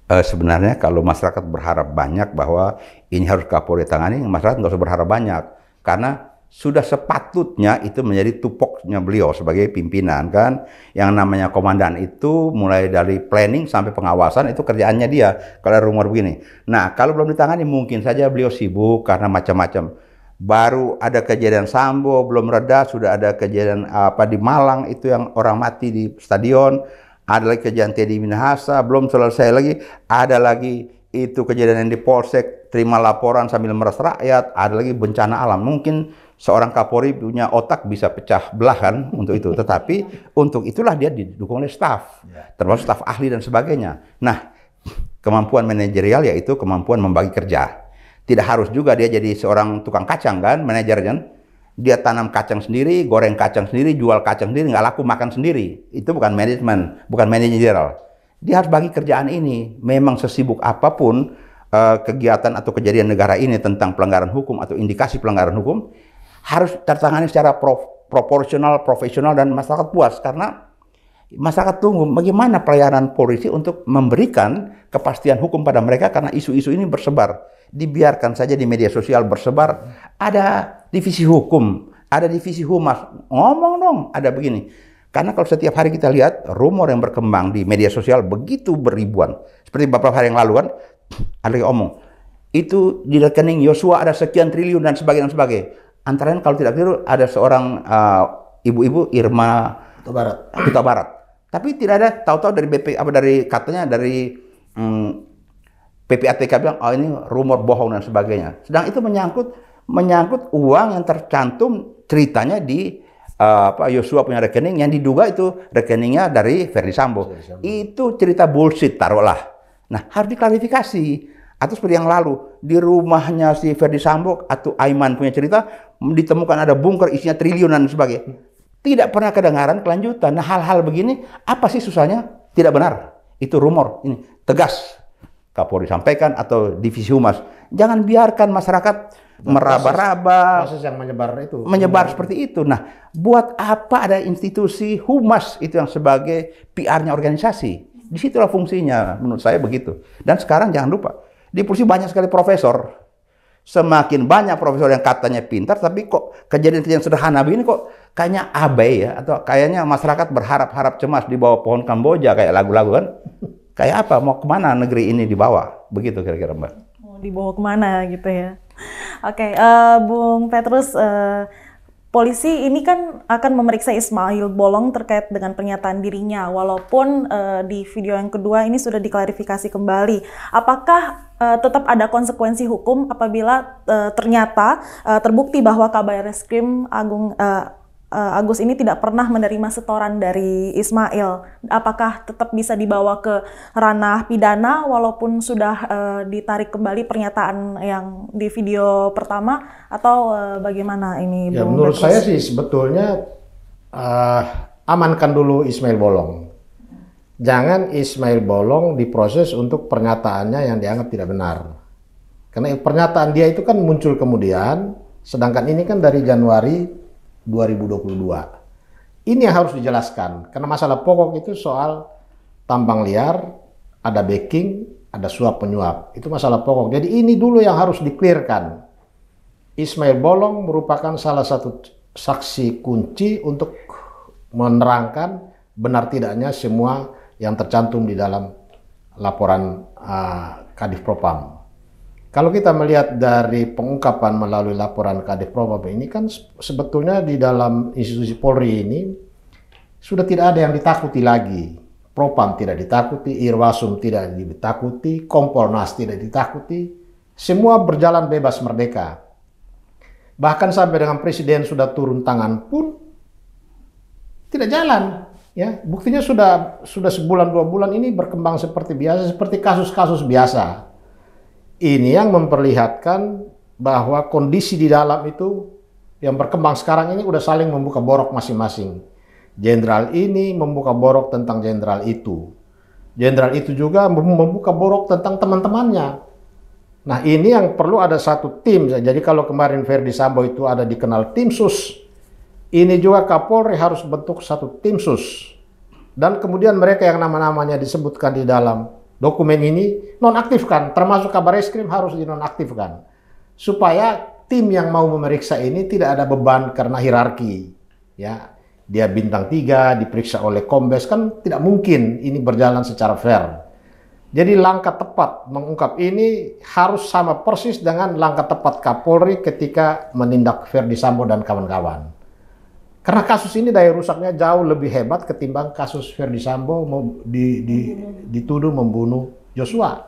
Sebenarnya kalau masyarakat berharap banyak bahwa ini harus Kapolri tangani, masyarakat nggak usah berharap banyak. Karena sudah sepatutnya itu menjadi tupoknya beliau sebagai pimpinan kan. Yang namanya komandan itu mulai dari planning sampai pengawasan itu kerjaannya dia. Kalau ada rumor begini. Nah, kalau belum ditangani mungkin saja beliau sibuk karena macam-macam. Baru ada kejadian Sambo, belum reda, sudah ada kejadian di Malang itu yang orang mati di stadion. Ada lagi kejadian Teddy Minahasa, belum selesai lagi. Ada lagi itu kejadian di Polsek, terima laporan sambil meras rakyat, ada lagi bencana alam. Mungkin seorang Kapolri punya otak bisa pecah belah kan untuk itu. Tetapi untuk itulah dia didukung oleh staf, termasuk staf ahli dan sebagainya. Nah, kemampuan manajerial yaitu kemampuan membagi kerja. Tidak harus juga dia jadi seorang tukang kacang kan, manajer kan. Dia tanam kacang sendiri, goreng kacang sendiri, jual kacang sendiri, nggak laku makan sendiri. Itu bukan manajemen, bukan manajerial. Dia harus bagi kerjaan ini. Memang sesibuk apapun kegiatan atau kejadian negara ini tentang pelanggaran hukum atau indikasi pelanggaran hukum, harus tertangani secara proporsional, profesional, dan masyarakat puas. Karena masyarakat tunggu bagaimana pelayanan polisi untuk memberikan kepastian hukum pada mereka, karena isu-isu ini bersebar. Dibiarkan saja di media sosial bersebar, ada divisi hukum, ada divisi humas, ngomong dong, ada begini. Karena kalau setiap hari kita lihat rumor yang berkembang di media sosial begitu beribuan. Seperti beberapa hari yang lalu kan, ada yang ngomong, itu di rekening Yosua ada sekian triliun dan sebagainya. Antara lain kalau tidak keliru ada seorang ibu-ibu Irma Huta Barat. Tapi tidak ada, tahu-tahu dari dari PPATK bilang, oh ini rumor bohong dan sebagainya. Sedang itu menyangkut uang yang tercantum ceritanya di Yosua punya rekening yang diduga itu rekeningnya dari Ferdy Sambo. Itu cerita bullshit taruhlah. Nah, harus diklarifikasi. Atau seperti yang lalu di rumahnya si Ferdy Sambo atau Aiman punya cerita ditemukan ada bunker isinya triliunan dan sebagainya. Tidak pernah kedengaran kelanjutan. Nah, hal-hal begini apa sih susahnya? Tidak benar. Itu rumor. Ini tegas Kapolri sampaikan atau divisi humas. Jangan biarkan masyarakat meraba-raba. Proses yang menyebar seperti itu. Nah, buat apa ada institusi humas itu yang sebagai PR-nya organisasi? Disitulah fungsinya, menurut saya begitu. Dan sekarang jangan lupa, di polisi banyak sekali profesor. Semakin banyak profesor yang katanya pintar, tapi kok kejadian-kejadian sederhana begini kok kayaknya abai ya, atau kayaknya masyarakat berharap-harap cemas di bawah pohon Kamboja kayak lagu-lagu kan. Kayak apa? Mau kemana negeri ini dibawa? Begitu kira-kira Mbak. Mau dibawa kemana gitu ya. Oke, Bung Petrus, polisi ini kan akan memeriksa Ismail Bolong terkait dengan pernyataan dirinya. Walaupun di video yang kedua ini sudah diklarifikasi kembali. Apakah tetap ada konsekuensi hukum apabila ternyata terbukti bahwa Kabar Reskrim Agus ini tidak pernah menerima setoran dari Ismail? Apakah tetap bisa dibawa ke ranah pidana walaupun sudah ditarik kembali pernyataan yang di video pertama, atau bagaimana ini? Ya, menurut saya sih sebetulnya amankan dulu Ismail Bolong. Jangan Ismail Bolong diproses untuk pernyataannya yang dianggap tidak benar. Karena pernyataan dia itu kan muncul kemudian, sedangkan ini kan dari Januari 2022. Ini yang harus dijelaskan, karena masalah pokok itu soal tambang liar, ada backing, ada suap penyuap. Itu masalah pokok. Jadi ini dulu yang harus di-clearkan. Ismail Bolong merupakan salah satu saksi kunci untuk menerangkan benar tidaknya semua yang tercantum di dalam laporan Kadif Propam. Kalau kita melihat dari pengungkapan melalui laporan Kadif Propam ini kan sebetulnya di dalam institusi Polri ini sudah tidak ada yang ditakuti lagi. Propam tidak ditakuti, Irwasum tidak ditakuti, Kompolnas tidak ditakuti. Semua berjalan bebas merdeka. Bahkan sampai dengan presiden sudah turun tangan pun tidak jalan. Ya, buktinya sudah sebulan 2 bulan ini berkembang seperti biasa, seperti kasus-kasus biasa. Ini yang memperlihatkan bahwa kondisi di dalam itu yang berkembang sekarang ini udah saling membuka borok masing-masing. Jenderal ini membuka borok tentang jenderal itu. Jenderal itu juga membuka borok tentang teman-temannya. Nah, ini yang perlu ada satu tim. Jadi kalau kemarin Ferdy Sambo itu ada dikenal tim sus, ini juga Kapolri harus bentuk satu tim sus. Dan kemudian mereka yang nama-namanya disebutkan di dalam dokumen ini nonaktifkan, termasuk Kabar Reskrim harus dinonaktifkan. Supaya tim yang mau memeriksa ini tidak ada beban karena hierarki. Ya, dia bintang 3 diperiksa oleh Kombes, kan tidak mungkin ini berjalan secara fair. Jadi langkah tepat mengungkap ini harus sama persis dengan langkah tepat Kapolri ketika menindak Ferdy Sambo dan kawan-kawan. Karena kasus ini daya rusaknya jauh lebih hebat ketimbang kasus Ferdy Sambo dituduh membunuh Joshua.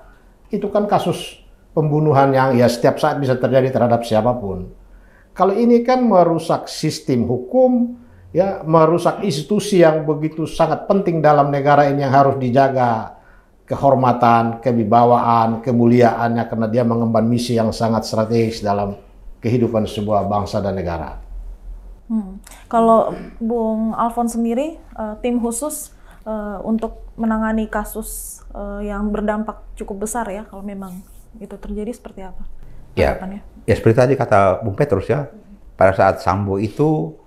itu kan kasus pembunuhan yang ya setiap saat bisa terjadi terhadap siapapun. Kalau ini kan merusak sistem hukum, ya, merusak institusi yang begitu sangat penting dalam negara ini yang harus dijaga kehormatan, kewibawaan, kemuliaannya karena dia mengemban misi yang sangat strategis dalam kehidupan sebuah bangsa dan negara. Kalau Bung Alfons sendiri, tim khusus untuk menangani kasus yang berdampak cukup besar ya, kalau memang itu terjadi seperti apa? Ya, seperti tadi kata Bung Petrus ya, pada saat Sambo itu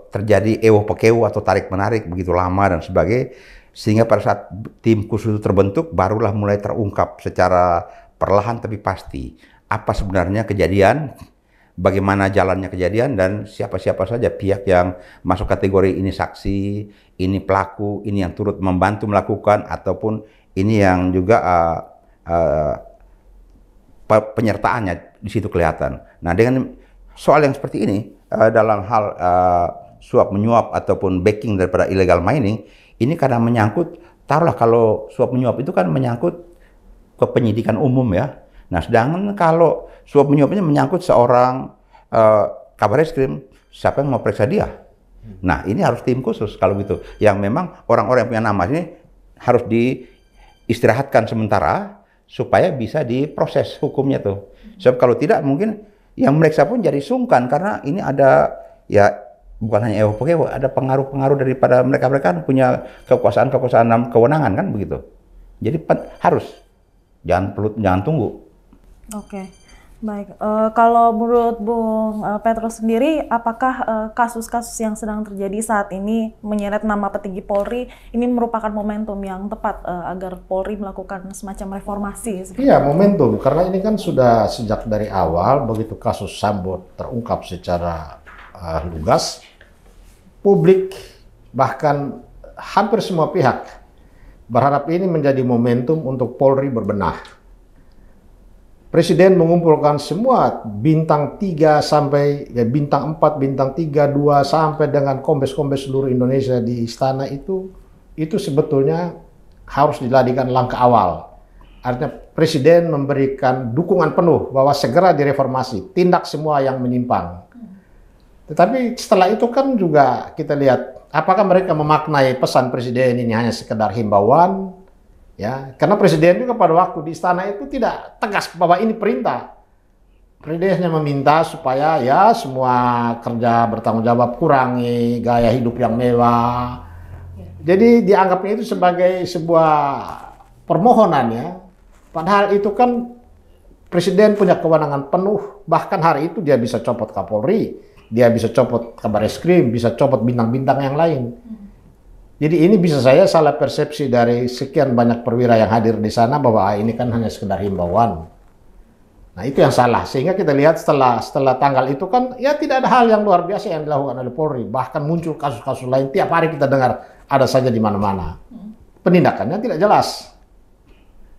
terjadi ewo pekewo atau tarik menarik begitu lama dan sebagainya, sehingga pada saat tim khusus itu terbentuk barulah mulai terungkap secara perlahan tapi pasti apa sebenarnya kejadian, bagaimana jalannya kejadian, dan siapa-siapa saja pihak yang masuk kategori ini saksi, ini pelaku, ini yang turut membantu melakukan, ataupun ini yang juga penyertaannya di situ kelihatan. Nah, dengan soal yang seperti ini dalam hal suap menyuap ataupun backing daripada illegal mining, ini karena menyangkut, taruhlah kalau suap menyuap itu kan menyangkut ke penyidikan umum ya. Nah, sedangkan kalau suap menyuap ini menyangkut seorang kabar eskrim, siapa yang mau periksa dia? Nah, ini harus tim khusus kalau gitu, yang memang orang-orang yang punya nama ini harus diistirahatkan sementara supaya bisa diproses hukumnya tuh. Sebab kalau tidak mungkin yang meriksa pun jadi sungkan karena ini ada ya bukan hanya ewo-pekewo, ada pengaruh-pengaruh daripada mereka-mereka punya kekuasaan dan kewenangan kan begitu. Jadi harus jangan tunggu. Oke. Baik, kalau menurut Bung Petrus sendiri, apakah kasus-kasus yang sedang terjadi saat ini menyeret nama petinggi Polri ini merupakan momentum yang tepat agar Polri melakukan semacam reformasi? Iya, momentum, karena ini kan sudah sejak dari awal begitu kasus Sambo terungkap secara lugas, publik bahkan hampir semua pihak berharap ini menjadi momentum untuk Polri berbenah. Presiden mengumpulkan semua bintang 3 sampai bintang 4, bintang 3, 2 sampai dengan kombes-kombes seluruh Indonesia di istana itu sebetulnya harus dijadikan langkah awal. Artinya Presiden memberikan dukungan penuh bahwa segera direformasi, tindak semua yang menyimpang. Tetapi setelah itu kan juga kita lihat apakah mereka memaknai pesan Presiden ini hanya sekedar himbauan. Ya, karena Presiden juga pada waktu di istana itu tidak tegas bahwa ini perintah. Presiden hanya meminta supaya ya semua kerja bertanggung jawab, kurangi gaya hidup yang mewah. Jadi dianggapnya itu sebagai sebuah permohonan ya. Padahal itu kan Presiden punya kewenangan penuh. Bahkan hari itu dia bisa copot Kapolri, dia bisa copot Kabar Eskrim, bisa copot bintang-bintang yang lain. Jadi ini bisa saya salah persepsi dari sekian banyak perwira yang hadir di sana bahwa ini kan hanya sekedar himbauan. Nah, itu yang salah. Sehingga kita lihat setelah tanggal itu kan ya tidak ada hal yang luar biasa yang dilakukan oleh Polri. Bahkan muncul kasus-kasus lain tiap hari kita dengar ada saja di mana-mana. Penindakannya tidak jelas.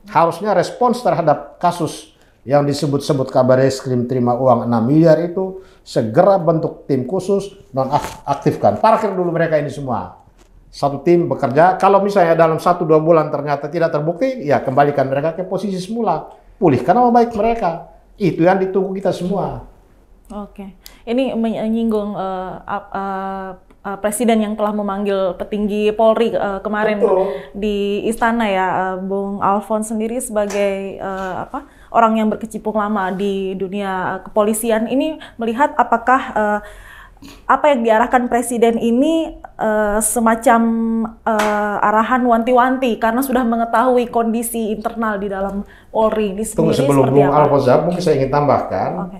Harusnya respons terhadap kasus yang disebut-sebut Kabar Eskrim terima uang 6 miliar itu segera bentuk tim khusus, nonaktifkan. Parkir dulu mereka ini semua. Satu tim bekerja, kalau misalnya dalam 1-2 bulan ternyata tidak terbukti, ya kembalikan mereka ke posisi semula. Pulihkan nama baik mereka. Itu yang ditunggu kita semua. Oke. Ini menyinggung Presiden yang telah memanggil petinggi Polri kemarin. Betul. Di istana ya, Bung Alfons sendiri sebagai orang yang berkecimpung lama di dunia kepolisian ini melihat apakah apa yang diarahkan Presiden ini semacam arahan wanti-wanti karena sudah mengetahui kondisi internal di dalam Polri ini sendiri. Sebelum Bung Alfons, mungkin saya ingin tambahkan,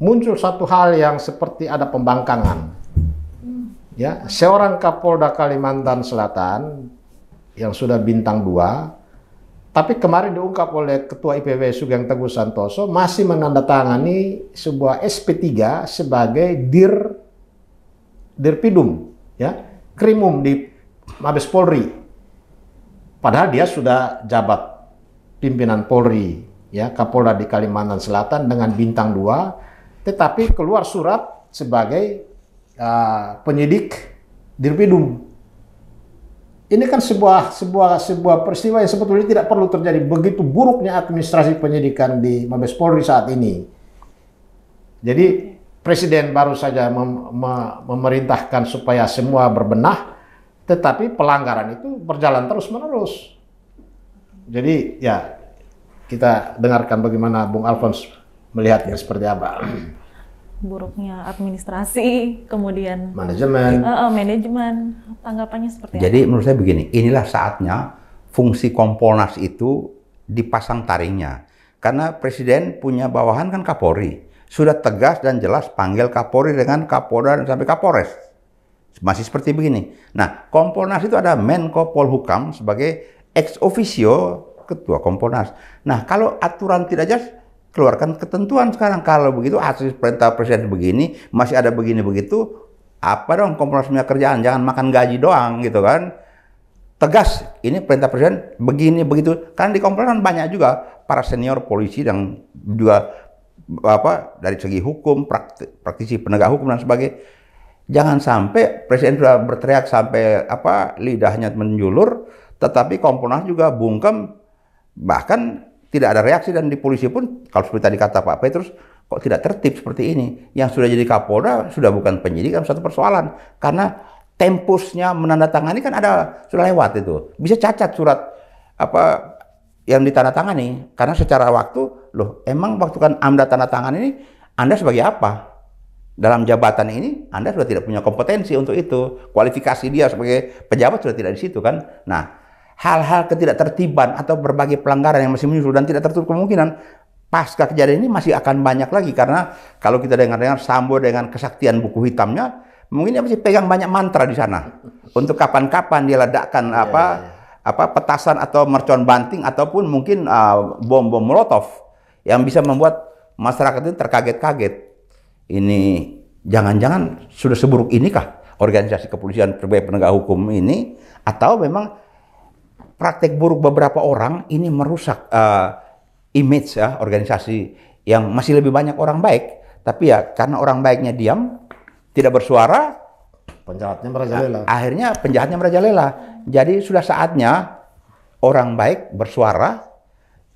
muncul satu hal yang seperti ada pembangkangan. Ya, seorang Kapolda Kalimantan Selatan yang sudah bintang 2, tapi kemarin diungkap oleh Ketua IPW Sugeng Teguh Santoso masih menandatangani sebuah SP3 sebagai Dirpidum, ya, Krimum di Mabes Polri. Padahal dia sudah jabat pimpinan Polri, ya, Kapolda di Kalimantan Selatan dengan bintang 2, tetapi keluar surat sebagai penyidik Dirpidum. ini kan sebuah peristiwa yang sebetulnya tidak perlu terjadi. Begitu buruknya administrasi penyidikan di Mabes Polri saat ini. Jadi Presiden baru saja memerintahkan supaya semua berbenah, tetapi pelanggaran itu berjalan terus-menerus. Jadi ya kita dengarkan bagaimana Bung Alphonse melihatnya seperti apa. Buruknya administrasi, kemudian manajemen, tanggapannya seperti apa? Jadi menurut saya begini, inilah saatnya fungsi Kompolnas itu dipasang taringnya. Karena Presiden punya bawahan kan Kapolri. Sudah tegas dan jelas panggil Kapolri dengan Kapolda dan sampai Kapolres. Masih seperti begini. Nah, Kompolnas itu ada Menko Polhukam sebagai ex officio ketua Kompolnas. Nah, kalau aturan tidak jelas, keluarkan ketentuan sekarang. Kalau begitu hasil perintah Presiden begini, masih ada begini begitu, apa dong Kompolnas punya kerjaan? Jangan makan gaji doang gitu kan. Tegas, ini perintah Presiden begini begitu. Karena di Kompolnas banyak juga para senior polisi yang juga dari segi hukum, praktisi penegak hukum dan sebagainya. Jangan sampai Presiden sudah berteriak sampai lidahnya menjulur, tetapi Kompolnas juga bungkem, bahkan tidak ada reaksi. Dan di polisi pun, kalau seperti tadi kata Pak Petrus, kok tidak tertib seperti ini. Yang sudah jadi Kapolda sudah bukan penyidik, kan satu persoalan. Karena tempusnya menandatangani kan sudah lewat itu. Bisa cacat surat yang ditandatangani. Karena secara waktu, emang waktu kan Anda tanda tangan ini, Anda sebagai apa? Dalam jabatan ini, Anda sudah tidak punya kompetensi untuk itu. Kualifikasi dia sebagai pejabat sudah tidak di situ kan. Nah, hal-hal ketidaktertiban atau berbagai pelanggaran yang masih menyusul dan tidak tertutup kemungkinan pasca kejadian ini masih akan banyak lagi. Karena kalau kita dengar-dengar Sambo dengan kesaktian buku hitamnya, mungkin dia masih pegang banyak mantra di sana. Untuk kapan-kapan dia ledakkan petasan atau mercon banting ataupun mungkin bom-bom molotov yang bisa membuat masyarakat itu terkaget-kaget. Ini jangan-jangan sudah seburuk inikah organisasi kepolisian sebagai penegak hukum ini, atau memang praktek buruk beberapa orang ini merusak image organisasi yang masih lebih banyak orang baik, tapi ya karena orang baiknya diam, tidak bersuara, penjahatnya merajalela. Akhirnya penjahatnya merajalela. Jadi sudah saatnya orang baik bersuara,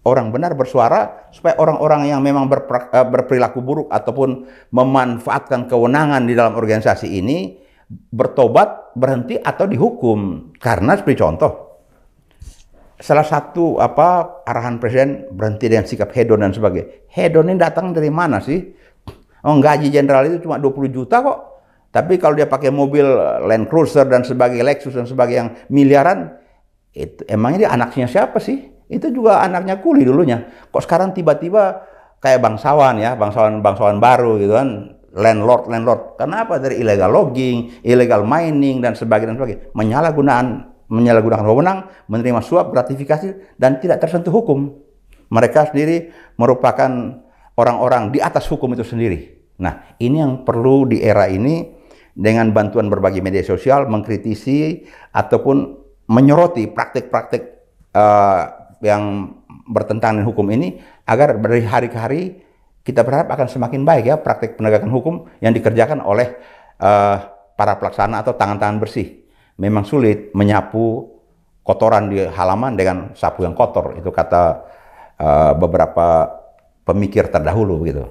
orang benar bersuara, supaya orang-orang yang memang berperilaku buruk ataupun memanfaatkan kewenangan di dalam organisasi ini bertobat, berhenti atau dihukum. Karena seperti contoh, salah satu arahan Presiden berhenti dengan sikap hedon dan sebagainya. Hedon ini datang dari mana sih? Gaji jenderal itu cuma 20 juta kok. Tapi kalau dia pakai mobil Land Cruiser dan sebagainya, Lexus dan sebagainya yang miliaran, itu emangnya dia anaknya siapa sih? Itu juga anaknya kuli dulunya. Kok sekarang tiba-tiba kayak bangsawan ya, bangsawan baru gitu kan, landlord. Kenapa? Dari illegal logging, illegal mining dan sebagainya. Menyalahgunakan wewenang, menerima suap, gratifikasi dan tidak tersentuh hukum. Mereka sendiri merupakan orang-orang di atas hukum itu sendiri. Nah, ini yang perlu di era ini, dengan bantuan berbagai media sosial mengkritisi ataupun menyoroti praktik-praktik yang bertentangan dengan hukum ini, agar dari hari ke hari kita berharap akan semakin baik ya praktik penegakan hukum yang dikerjakan oleh para pelaksana atau tangan-tangan bersih. Memang sulit menyapu kotoran di halaman dengan sapu yang kotor, itu kata beberapa pemikir terdahulu gitu.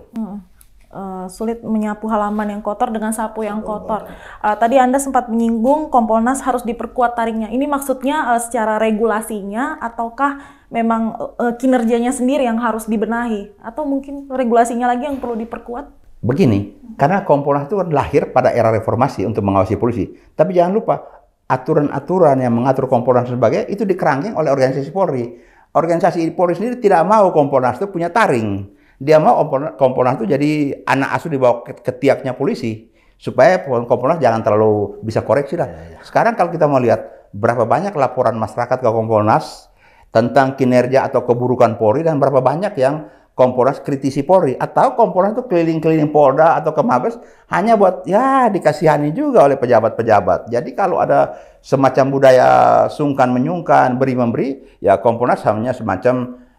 Sulit menyapu halaman yang kotor dengan sapu yang kotor. Tadi Anda sempat menyinggung Kompolnas harus diperkuat taringnya. Ini maksudnya secara regulasinya, ataukah memang kinerjanya sendiri yang harus dibenahi? Atau mungkin regulasinya lagi yang perlu diperkuat? Begini, karena Kompolnas itu lahir pada era reformasi untuk mengawasi polisi. Tapi jangan lupa, aturan-aturan yang mengatur Kompolnas dan sebagainya itu dikerangkeng oleh organisasi Polri. Organisasi Polri sendiri tidak mau Kompolnas itu punya taring. Dia mau Kompolnas itu jadi anak asuh di bawah ketiaknya polisi, supaya Kompolnas jangan terlalu bisa koreksi lah. Sekarang kalau kita mau lihat berapa banyak laporan masyarakat ke Kompolnas tentang kinerja atau keburukan Polri, dan berapa banyak yang Kompolnas kritisi Polri, atau Kompolnas itu keliling-keliling Polda atau ke Mabes hanya buat ya dikasihani juga oleh pejabat-pejabat. Jadi kalau ada semacam budaya sungkan menyungkan, beri memberi, ya Kompolnas hanya semacam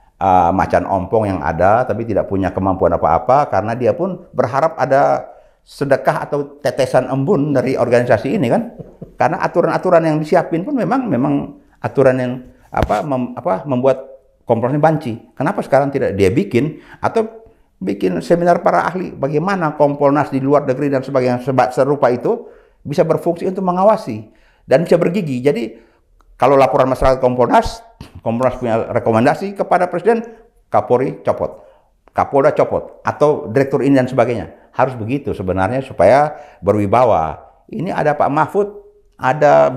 macan ompong yang ada tapi tidak punya kemampuan apa-apa, karena dia pun berharap ada sedekah atau tetesan embun dari organisasi ini kan. Karena aturan-aturan yang disiapin pun memang aturan yang membuat Kompolnas banci. Kenapa sekarang tidak dia bikin atau bikin seminar para ahli bagaimana Kompolnas di luar negeri dan sebagainya serupa itu bisa berfungsi untuk mengawasi dan bisa bergigi. Jadi kalau laporan masyarakat Kompolnas punya rekomendasi kepada Presiden, Kapolri copot, Kapolda copot, atau direktur ini dan sebagainya. Harus begitu sebenarnya supaya berwibawa. Ini ada Pak Mahfud, ada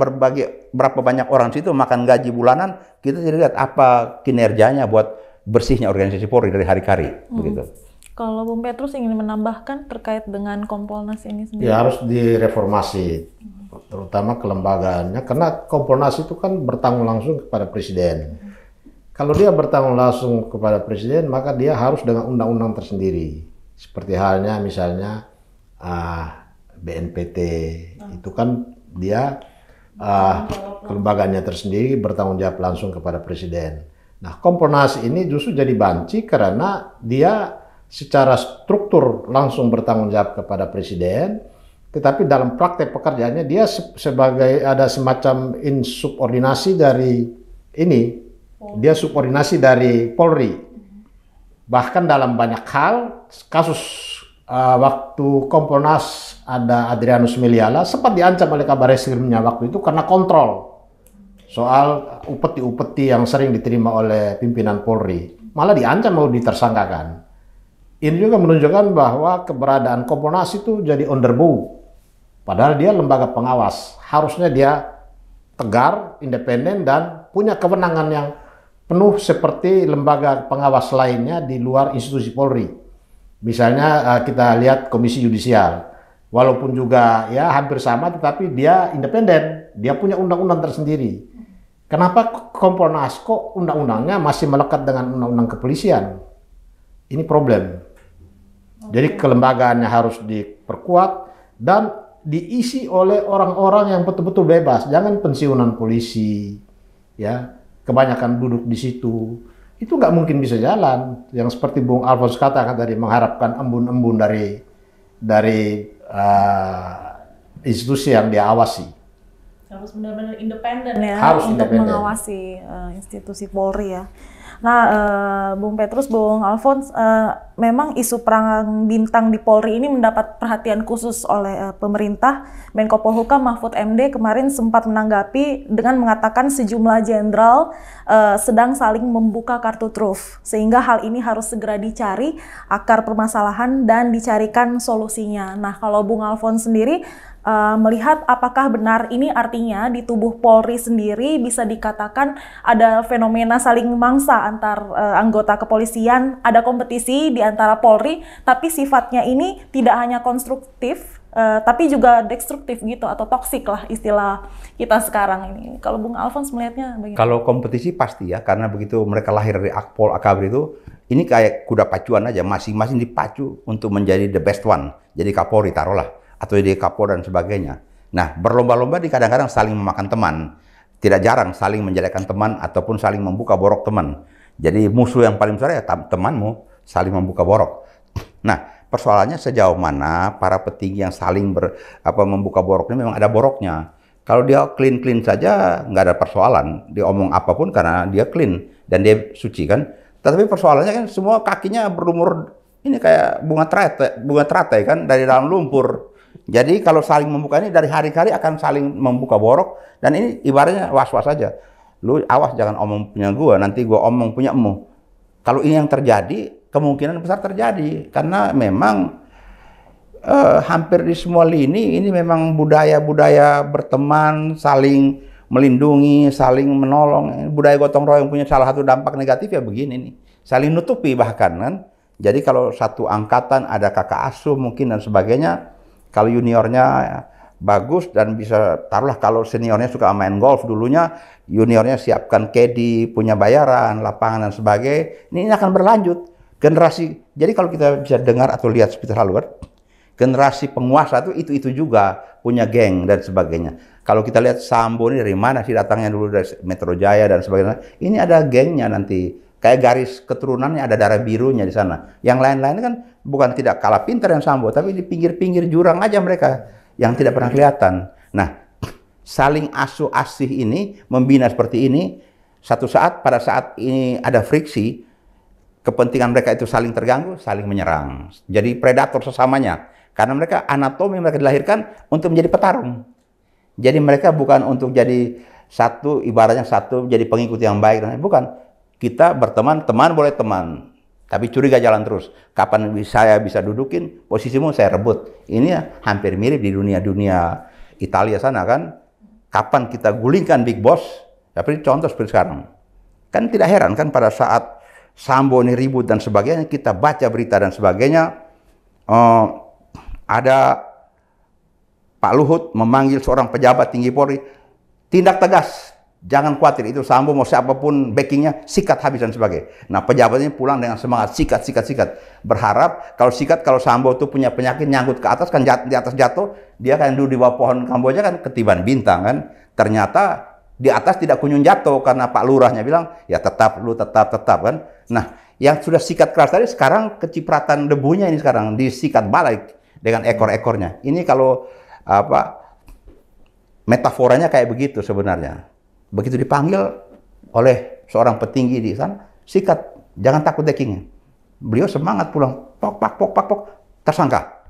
berapa banyak orang situ makan gaji bulanan, kita tidak lihat apa kinerjanya buat bersihnya organisasi Polri dari hari ke hari. Begitu. Kalau Bung Petrus ingin menambahkan terkait dengan Kompolnas ini sendiri? Ya harus direformasi, terutama kelembagaannya, karena Kompolnas itu kan bertanggung langsung kepada Presiden. Kalau dia bertanggung langsung kepada Presiden, maka dia harus dengan undang-undang tersendiri. Seperti halnya misalnya BNPT, itu kan dia kelembagaannya tersendiri bertanggung jawab langsung kepada Presiden. Nah, Kompolnas ini justru jadi banci karena dia secara struktur langsung bertanggung jawab kepada Presiden, tetapi dalam praktek pekerjaannya dia sebagai ada semacam insubordinasi dari dia subordinasi dari Polri. Bahkan dalam banyak hal, kasus waktu Kompolnas ada Adrianus Meliala sempat diancam oleh Kabar Reskrimnya waktu itu karena kontrol soal upeti-upeti yang sering diterima oleh pimpinan Polri. Malah diancam mau ditersangkakan. Ini juga menunjukkan bahwa keberadaan Kompolnas itu jadi underbow. Padahal dia lembaga pengawas. Harusnya dia tegar, independen, dan punya kewenangan yang penuh seperti lembaga pengawas lainnya di luar institusi Polri. Misalnya kita lihat Komisi Yudisial. Walaupun juga ya hampir sama, tetapi dia independen. Dia punya undang-undang tersendiri. Kenapa Kompolnas kok undang-undangnya masih melekat dengan undang-undang kepolisian? Ini problem. Jadi kelembagaannya harus diperkuat dan diisi oleh orang-orang yang betul-betul bebas. Jangan pensiunan polisi, ya kebanyakan duduk di situ. Itu nggak mungkin bisa jalan. Yang seperti Bung Alfons katakan tadi, mengharapkan embun-embun dari institusi yang dia awasi. Harus benar-benar independen ya, harus untuk independen mengawasi institusi Polri ya. Nah, Bung Petrus, Bung Alfons, memang isu perang bintang di Polri ini mendapat perhatian khusus oleh pemerintah. Menko Polhukam Mahfud MD kemarin sempat menanggapi dengan mengatakan sejumlah jenderal sedang saling membuka kartu truf, sehingga hal ini harus segera dicari akar permasalahan dan dicarikan solusinya. Nah, kalau Bung Alfons sendiri melihat apakah benar ini artinya di tubuh Polri sendiri bisa dikatakan ada fenomena saling mangsa antar anggota kepolisian, ada kompetisi di antara Polri, tapi sifatnya ini tidak hanya konstruktif, tapi juga destruktif gitu, atau toksik lah istilah kita sekarang ini. Kalau Bung Alfons melihatnya bagaimana? Kalau kompetisi pasti ya, karena begitu mereka lahir dari Akpol, Akabri itu, ini kayak kuda pacuan aja, masing-masing dipacu untuk menjadi the best one. Jadi Kapolri taruhlah, atau di Kapolda dan sebagainya. Nah, berlomba-lomba di kadang-kadang saling memakan teman. Tidak jarang saling menjelekan teman ataupun saling membuka borok teman. Jadi musuh yang paling besar ya temanmu, saling membuka borok. Nah, persoalannya sejauh mana para petinggi yang saling membuka borok ini memang ada boroknya. Kalau dia clean-clean saja, nggak ada persoalan. Dia omong apapun karena dia clean dan dia suci kan. Tetapi persoalannya kan semua kakinya berlumur, ini kayak bunga teratai kan, dari dalam lumpur. Jadi kalau saling membuka ini dari hari ke hari akan saling membuka borok, dan ini ibaratnya was-was saja. Lu awas jangan omong punya gua, nanti gua omong punya emu. Kalau ini yang terjadi, kemungkinan besar terjadi karena memang hampir di semua lini ini memang budaya-budaya berteman, saling melindungi, saling menolong. Budaya gotong royong punya salah satu dampak negatif ya begini nih. Saling nutupi bahkan kan. Jadi kalau satu angkatan ada kakak asuh mungkin dan sebagainya, kalau juniornya bagus dan bisa, taruhlah kalau seniornya suka main golf dulunya, juniornya siapkan caddy, punya bayaran, lapangan dan sebagainya, ini akan berlanjut. Generasi, jadi kalau kita bisa dengar atau lihat seperti haluan, generasi penguasa itu juga punya geng dan sebagainya. Kalau kita lihat Sambo ini dari mana sih datangnya dulu, dari Metro Jaya dan sebagainya, ini ada gengnya nanti. Kayak garis keturunannya ada darah birunya di sana. Yang lain-lain kan bukan tidak kalah pintar yang Sambo, tapi di pinggir-pinggir jurang aja mereka yang tidak pernah kelihatan. Nah, saling asuh asih ini, membina seperti ini, satu saat pada saat ini ada friksi, kepentingan mereka itu saling terganggu, saling menyerang. Jadi predator sesamanya. Karena mereka anatomi mereka dilahirkan untuk menjadi petarung. Jadi mereka bukan untuk jadi satu, ibaratnya satu jadi pengikut yang baik. Bukan. Kita berteman, teman boleh teman. Tapi curiga jalan terus. Kapan saya bisa dudukin, posisimu saya rebut. Ini hampir mirip di dunia Italia sana kan. Kapan kita gulingkan Big Boss, tapi contoh seperti sekarang. Kan tidak heran kan pada saat Sambo ini ribut dan sebagainya, kita baca berita dan sebagainya, ada Pak Luhut memanggil seorang pejabat tinggi Polri, tindak tegas, jangan khawatir, itu Sambo mau siapapun backingnya, sikat habis dan sebagainya. Nah pejabatnya pulang dengan semangat, sikat. Berharap kalau Sambo itu punya penyakit nyangkut ke atas, kan di atas jatuh, dia kan duduk di bawah pohon Kamboja kan ketiban bintang kan. Ternyata di atas tidak kunjung jatuh karena Pak Lurahnya bilang, ya tetap kan. Nah yang sudah sikat keras tadi sekarang kecipratan debunya ini sekarang disikat balik dengan ekor-ekornya. Ini kalau metaforanya kayak begitu sebenarnya. Begitu dipanggil oleh seorang petinggi di sana, sikat, jangan takut deckingnya. Beliau semangat pulang, pok, tersangka.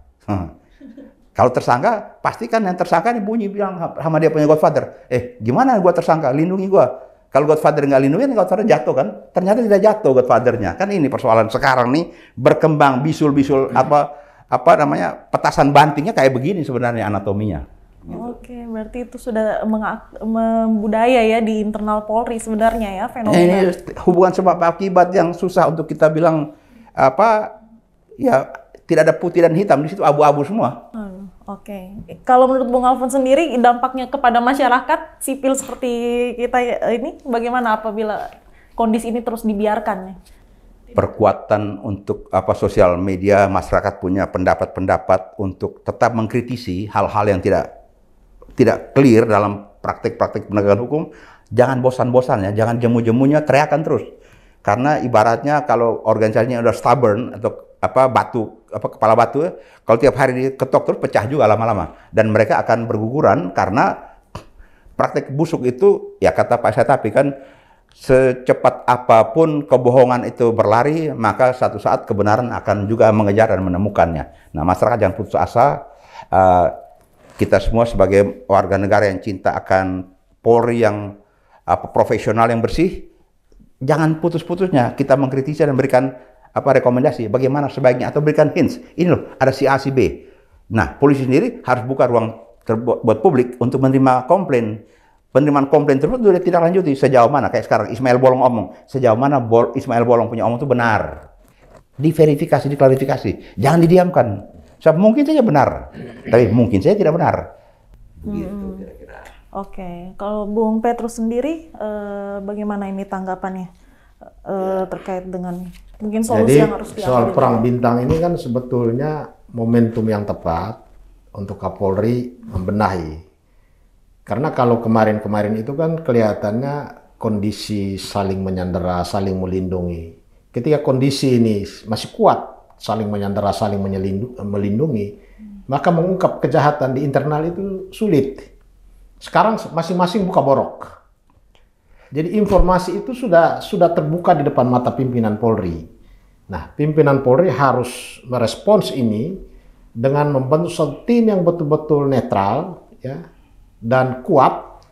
Kalau tersangka, pastikan yang tersangka ini bunyi bilang sama dia punya Godfather, gimana gua tersangka, lindungi gua. Kalau Godfather nggak lindungi, Godfather jatuh kan? Ternyata tidak jatuh Godfathernya. Kan ini persoalan sekarang nih, berkembang bisul-bisul petasan bantingnya kayak begini sebenarnya anatominya. Gitu. Oke, berarti itu sudah membudaya ya di internal Polri sebenarnya ya fenomena. Ini hubungan sebab akibat yang susah untuk kita bilang ya tidak ada putih dan hitam, di situ abu-abu semua. Oke. Kalau menurut Bung Alfons sendiri dampaknya kepada masyarakat sipil seperti kita ini bagaimana apabila kondisi ini terus dibiarkan? Perkuatan untuk sosial media, masyarakat punya pendapat-pendapat untuk tetap mengkritisi hal-hal yang tidak clear dalam praktik-praktik penegakan hukum. Jangan bosan-bosan ya, jangan jemu-jemunya, teriakan terus. Karena ibaratnya kalau organisasinya udah stubborn atau kepala batu, kalau tiap hari diketok terus pecah juga lama-lama, dan mereka akan berguguran karena praktik busuk itu ya kata Pak Setapi kan, secepat apapun kebohongan itu berlari, maka satu saat kebenaran akan juga mengejar dan menemukannya. Nah masyarakat jangan putus asa. Kita semua sebagai warga negara yang cinta akan Polri yang profesional yang bersih, jangan putus-putusnya kita mengkritisi dan berikan rekomendasi bagaimana sebaiknya, atau berikan hints, ini loh ada si A si B. Nah polisi sendiri harus buka ruang buat publik untuk menerima komplain. Penerimaan komplain tersebut sudah tidak lanjuti sejauh mana, kayak sekarang Ismail Bolong omong, sejauh mana Ismail Bolong punya omong itu benar, diverifikasi, diklarifikasi, jangan didiamkan. Sebab mungkin saja benar, tapi mungkin saja tidak benar. Gitu kira-kira. Oke, kalau Bung Petrus sendiri bagaimana ini tanggapannya terkait dengan mungkin solusi yang harus diambil? Soal perang bintang ini kan sebetulnya momentum yang tepat untuk Kapolri membenahi. Karena kalau kemarin-kemarin itu kan kelihatannya kondisi saling menyandera, saling melindungi. Ketika kondisi ini masih kuat, saling menyandera, saling melindungi, maka mengungkap kejahatan di internal itu sulit. Sekarang masing-masing buka borok. Jadi informasi itu sudah terbuka di depan mata pimpinan Polri. Nah, pimpinan Polri harus merespons ini dengan membentuk satu tim yang betul-betul netral, ya, dan kuat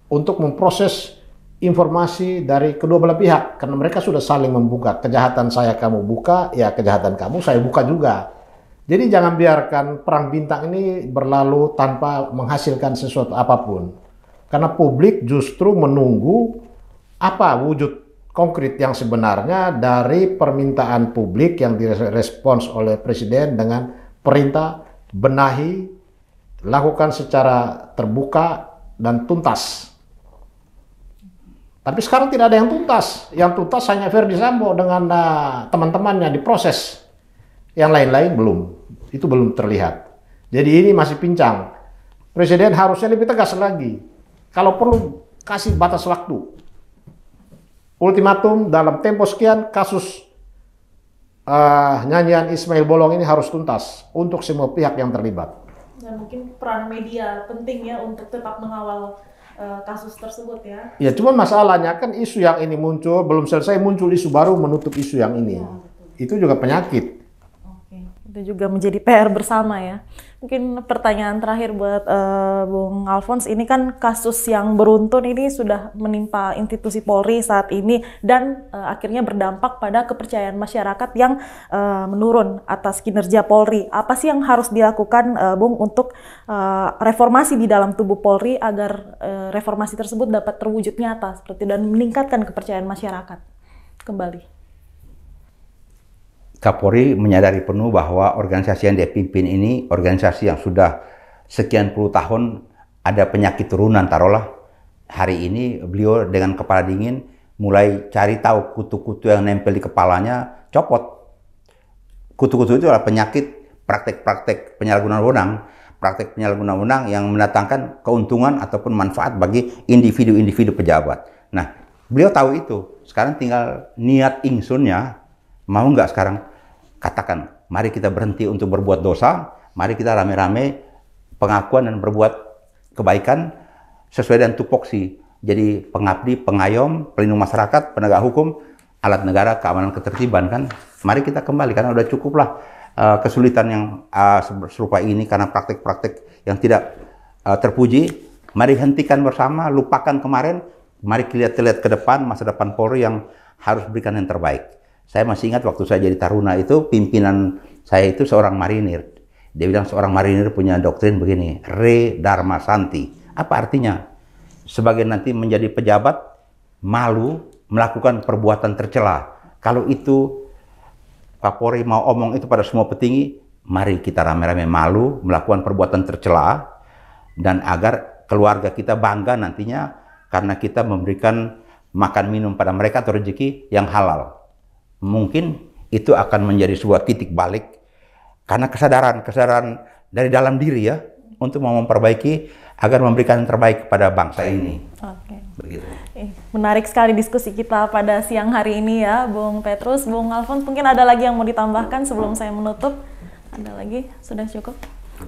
untuk memproses informasi dari kedua belah pihak, karena mereka sudah saling membuka. Kejahatan saya kamu buka, ya kejahatan kamu saya buka juga. Jadi jangan biarkan perang bintang ini berlalu tanpa menghasilkan sesuatu apapun, karena publik justru menunggu apa wujud konkret yang sebenarnya dari permintaan publik yang direspons oleh Presiden dengan perintah benahi, lakukan secara terbuka dan tuntas. Tapi sekarang tidak ada yang tuntas. Yang tuntas hanya Verdi Sambo dengan teman-temannya diproses. Yang lain-lain belum. Itu belum terlihat. Jadi ini masih pincang. Presiden harusnya lebih tegas lagi. Kalau perlu kasih batas waktu. Ultimatum dalam tempo sekian kasus nyanyian Ismail Bolong ini harus tuntas untuk semua pihak yang terlibat. dan mungkin peran media penting ya untuk tetap mengawal kasus tersebut ya. Ya, cuma masalahnya kan isu yang ini muncul, belum selesai muncul isu baru menutup isu yang ini. Ya, itu juga penyakit. Oke, itu juga menjadi PR bersama ya. Mungkin pertanyaan terakhir buat Bung Alphonse, ini kan kasus yang beruntun ini sudah menimpa institusi Polri saat ini dan akhirnya berdampak pada kepercayaan masyarakat yang menurun atas kinerja Polri. Apa sih yang harus dilakukan Bung untuk reformasi di dalam tubuh Polri agar reformasi tersebut dapat terwujud nyata seperti dan meningkatkan kepercayaan masyarakat kembali? Kapolri menyadari penuh bahwa organisasi yang dia pimpin ini organisasi yang sudah sekian puluh tahun ada penyakit turunan, taruhlah. Hari ini beliau dengan kepala dingin mulai cari tahu kutu-kutu yang nempel di kepalanya, copot. Kutu-kutu itu adalah penyakit praktek-praktek penyalahgunaan wewenang, praktek penyalahgunaan wewenang yang mendatangkan keuntungan ataupun manfaat bagi individu-individu pejabat. Nah, beliau tahu itu. Sekarang tinggal niat ingsunnya. Mau nggak sekarang katakan, mari kita berhenti untuk berbuat dosa, mari kita rame-rame pengakuan dan berbuat kebaikan sesuai dengan tupoksi. Jadi pengabdi, pengayom, pelindung masyarakat, penegak hukum, alat negara, keamanan ketertiban kan. Mari kita kembali karena udah cukuplah kesulitan yang serupa ini karena praktek-praktek yang tidak terpuji. Mari hentikan bersama, lupakan kemarin, mari kita lihat ke depan, masa depan Polri yang harus berikan yang terbaik. Saya masih ingat waktu saya jadi taruna itu, pimpinan saya itu seorang marinir. Dia bilang seorang marinir punya doktrin begini, Re Dharma Santi. Apa artinya? Sebagai nanti menjadi pejabat, malu melakukan perbuatan tercela. Kalau itu Kapolri mau omong itu pada semua petinggi, mari kita rame-rame malu melakukan perbuatan tercela, dan agar keluarga kita bangga nantinya karena kita memberikan makan minum pada mereka atau rezeki yang halal. Mungkin itu akan menjadi sebuah titik balik karena kesadaran dari dalam diri ya untuk mau memperbaiki agar memberikan yang terbaik kepada bangsa ini. Oke. Begitu. Menarik sekali diskusi kita pada siang hari ini ya, Bung Petrus, Bung Alphonse. Mungkin ada lagi yang mau ditambahkan sebelum saya menutup? Ada lagi? Sudah cukup?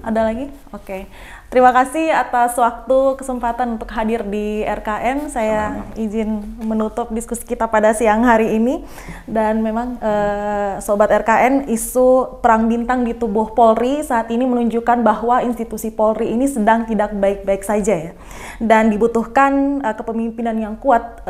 Ada lagi? Oke. Terima kasih atas waktu kesempatan untuk hadir di RKN. Saya izin menutup diskusi kita pada siang hari ini. Dan memang Sobat RKN, isu perang bintang di tubuh Polri saat ini menunjukkan bahwa institusi Polri ini sedang tidak baik-baik saja ya. Dan dibutuhkan kepemimpinan yang kuat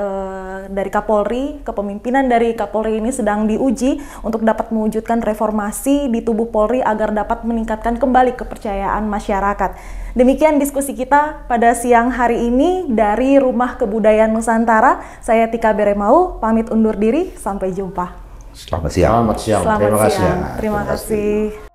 dari Kapolri. Kepemimpinan dari Kapolri ini sedang diuji untuk dapat mewujudkan reformasi di tubuh Polri agar dapat meningkatkan kembali kepercayaan masyarakat. Demikian diskusi kita pada siang hari ini dari Rumah Kebudayaan Nusantara. Saya Tika Beremau, pamit undur diri. Sampai jumpa. Selamat siang. Selamat siang. Terima kasih. Terima kasih.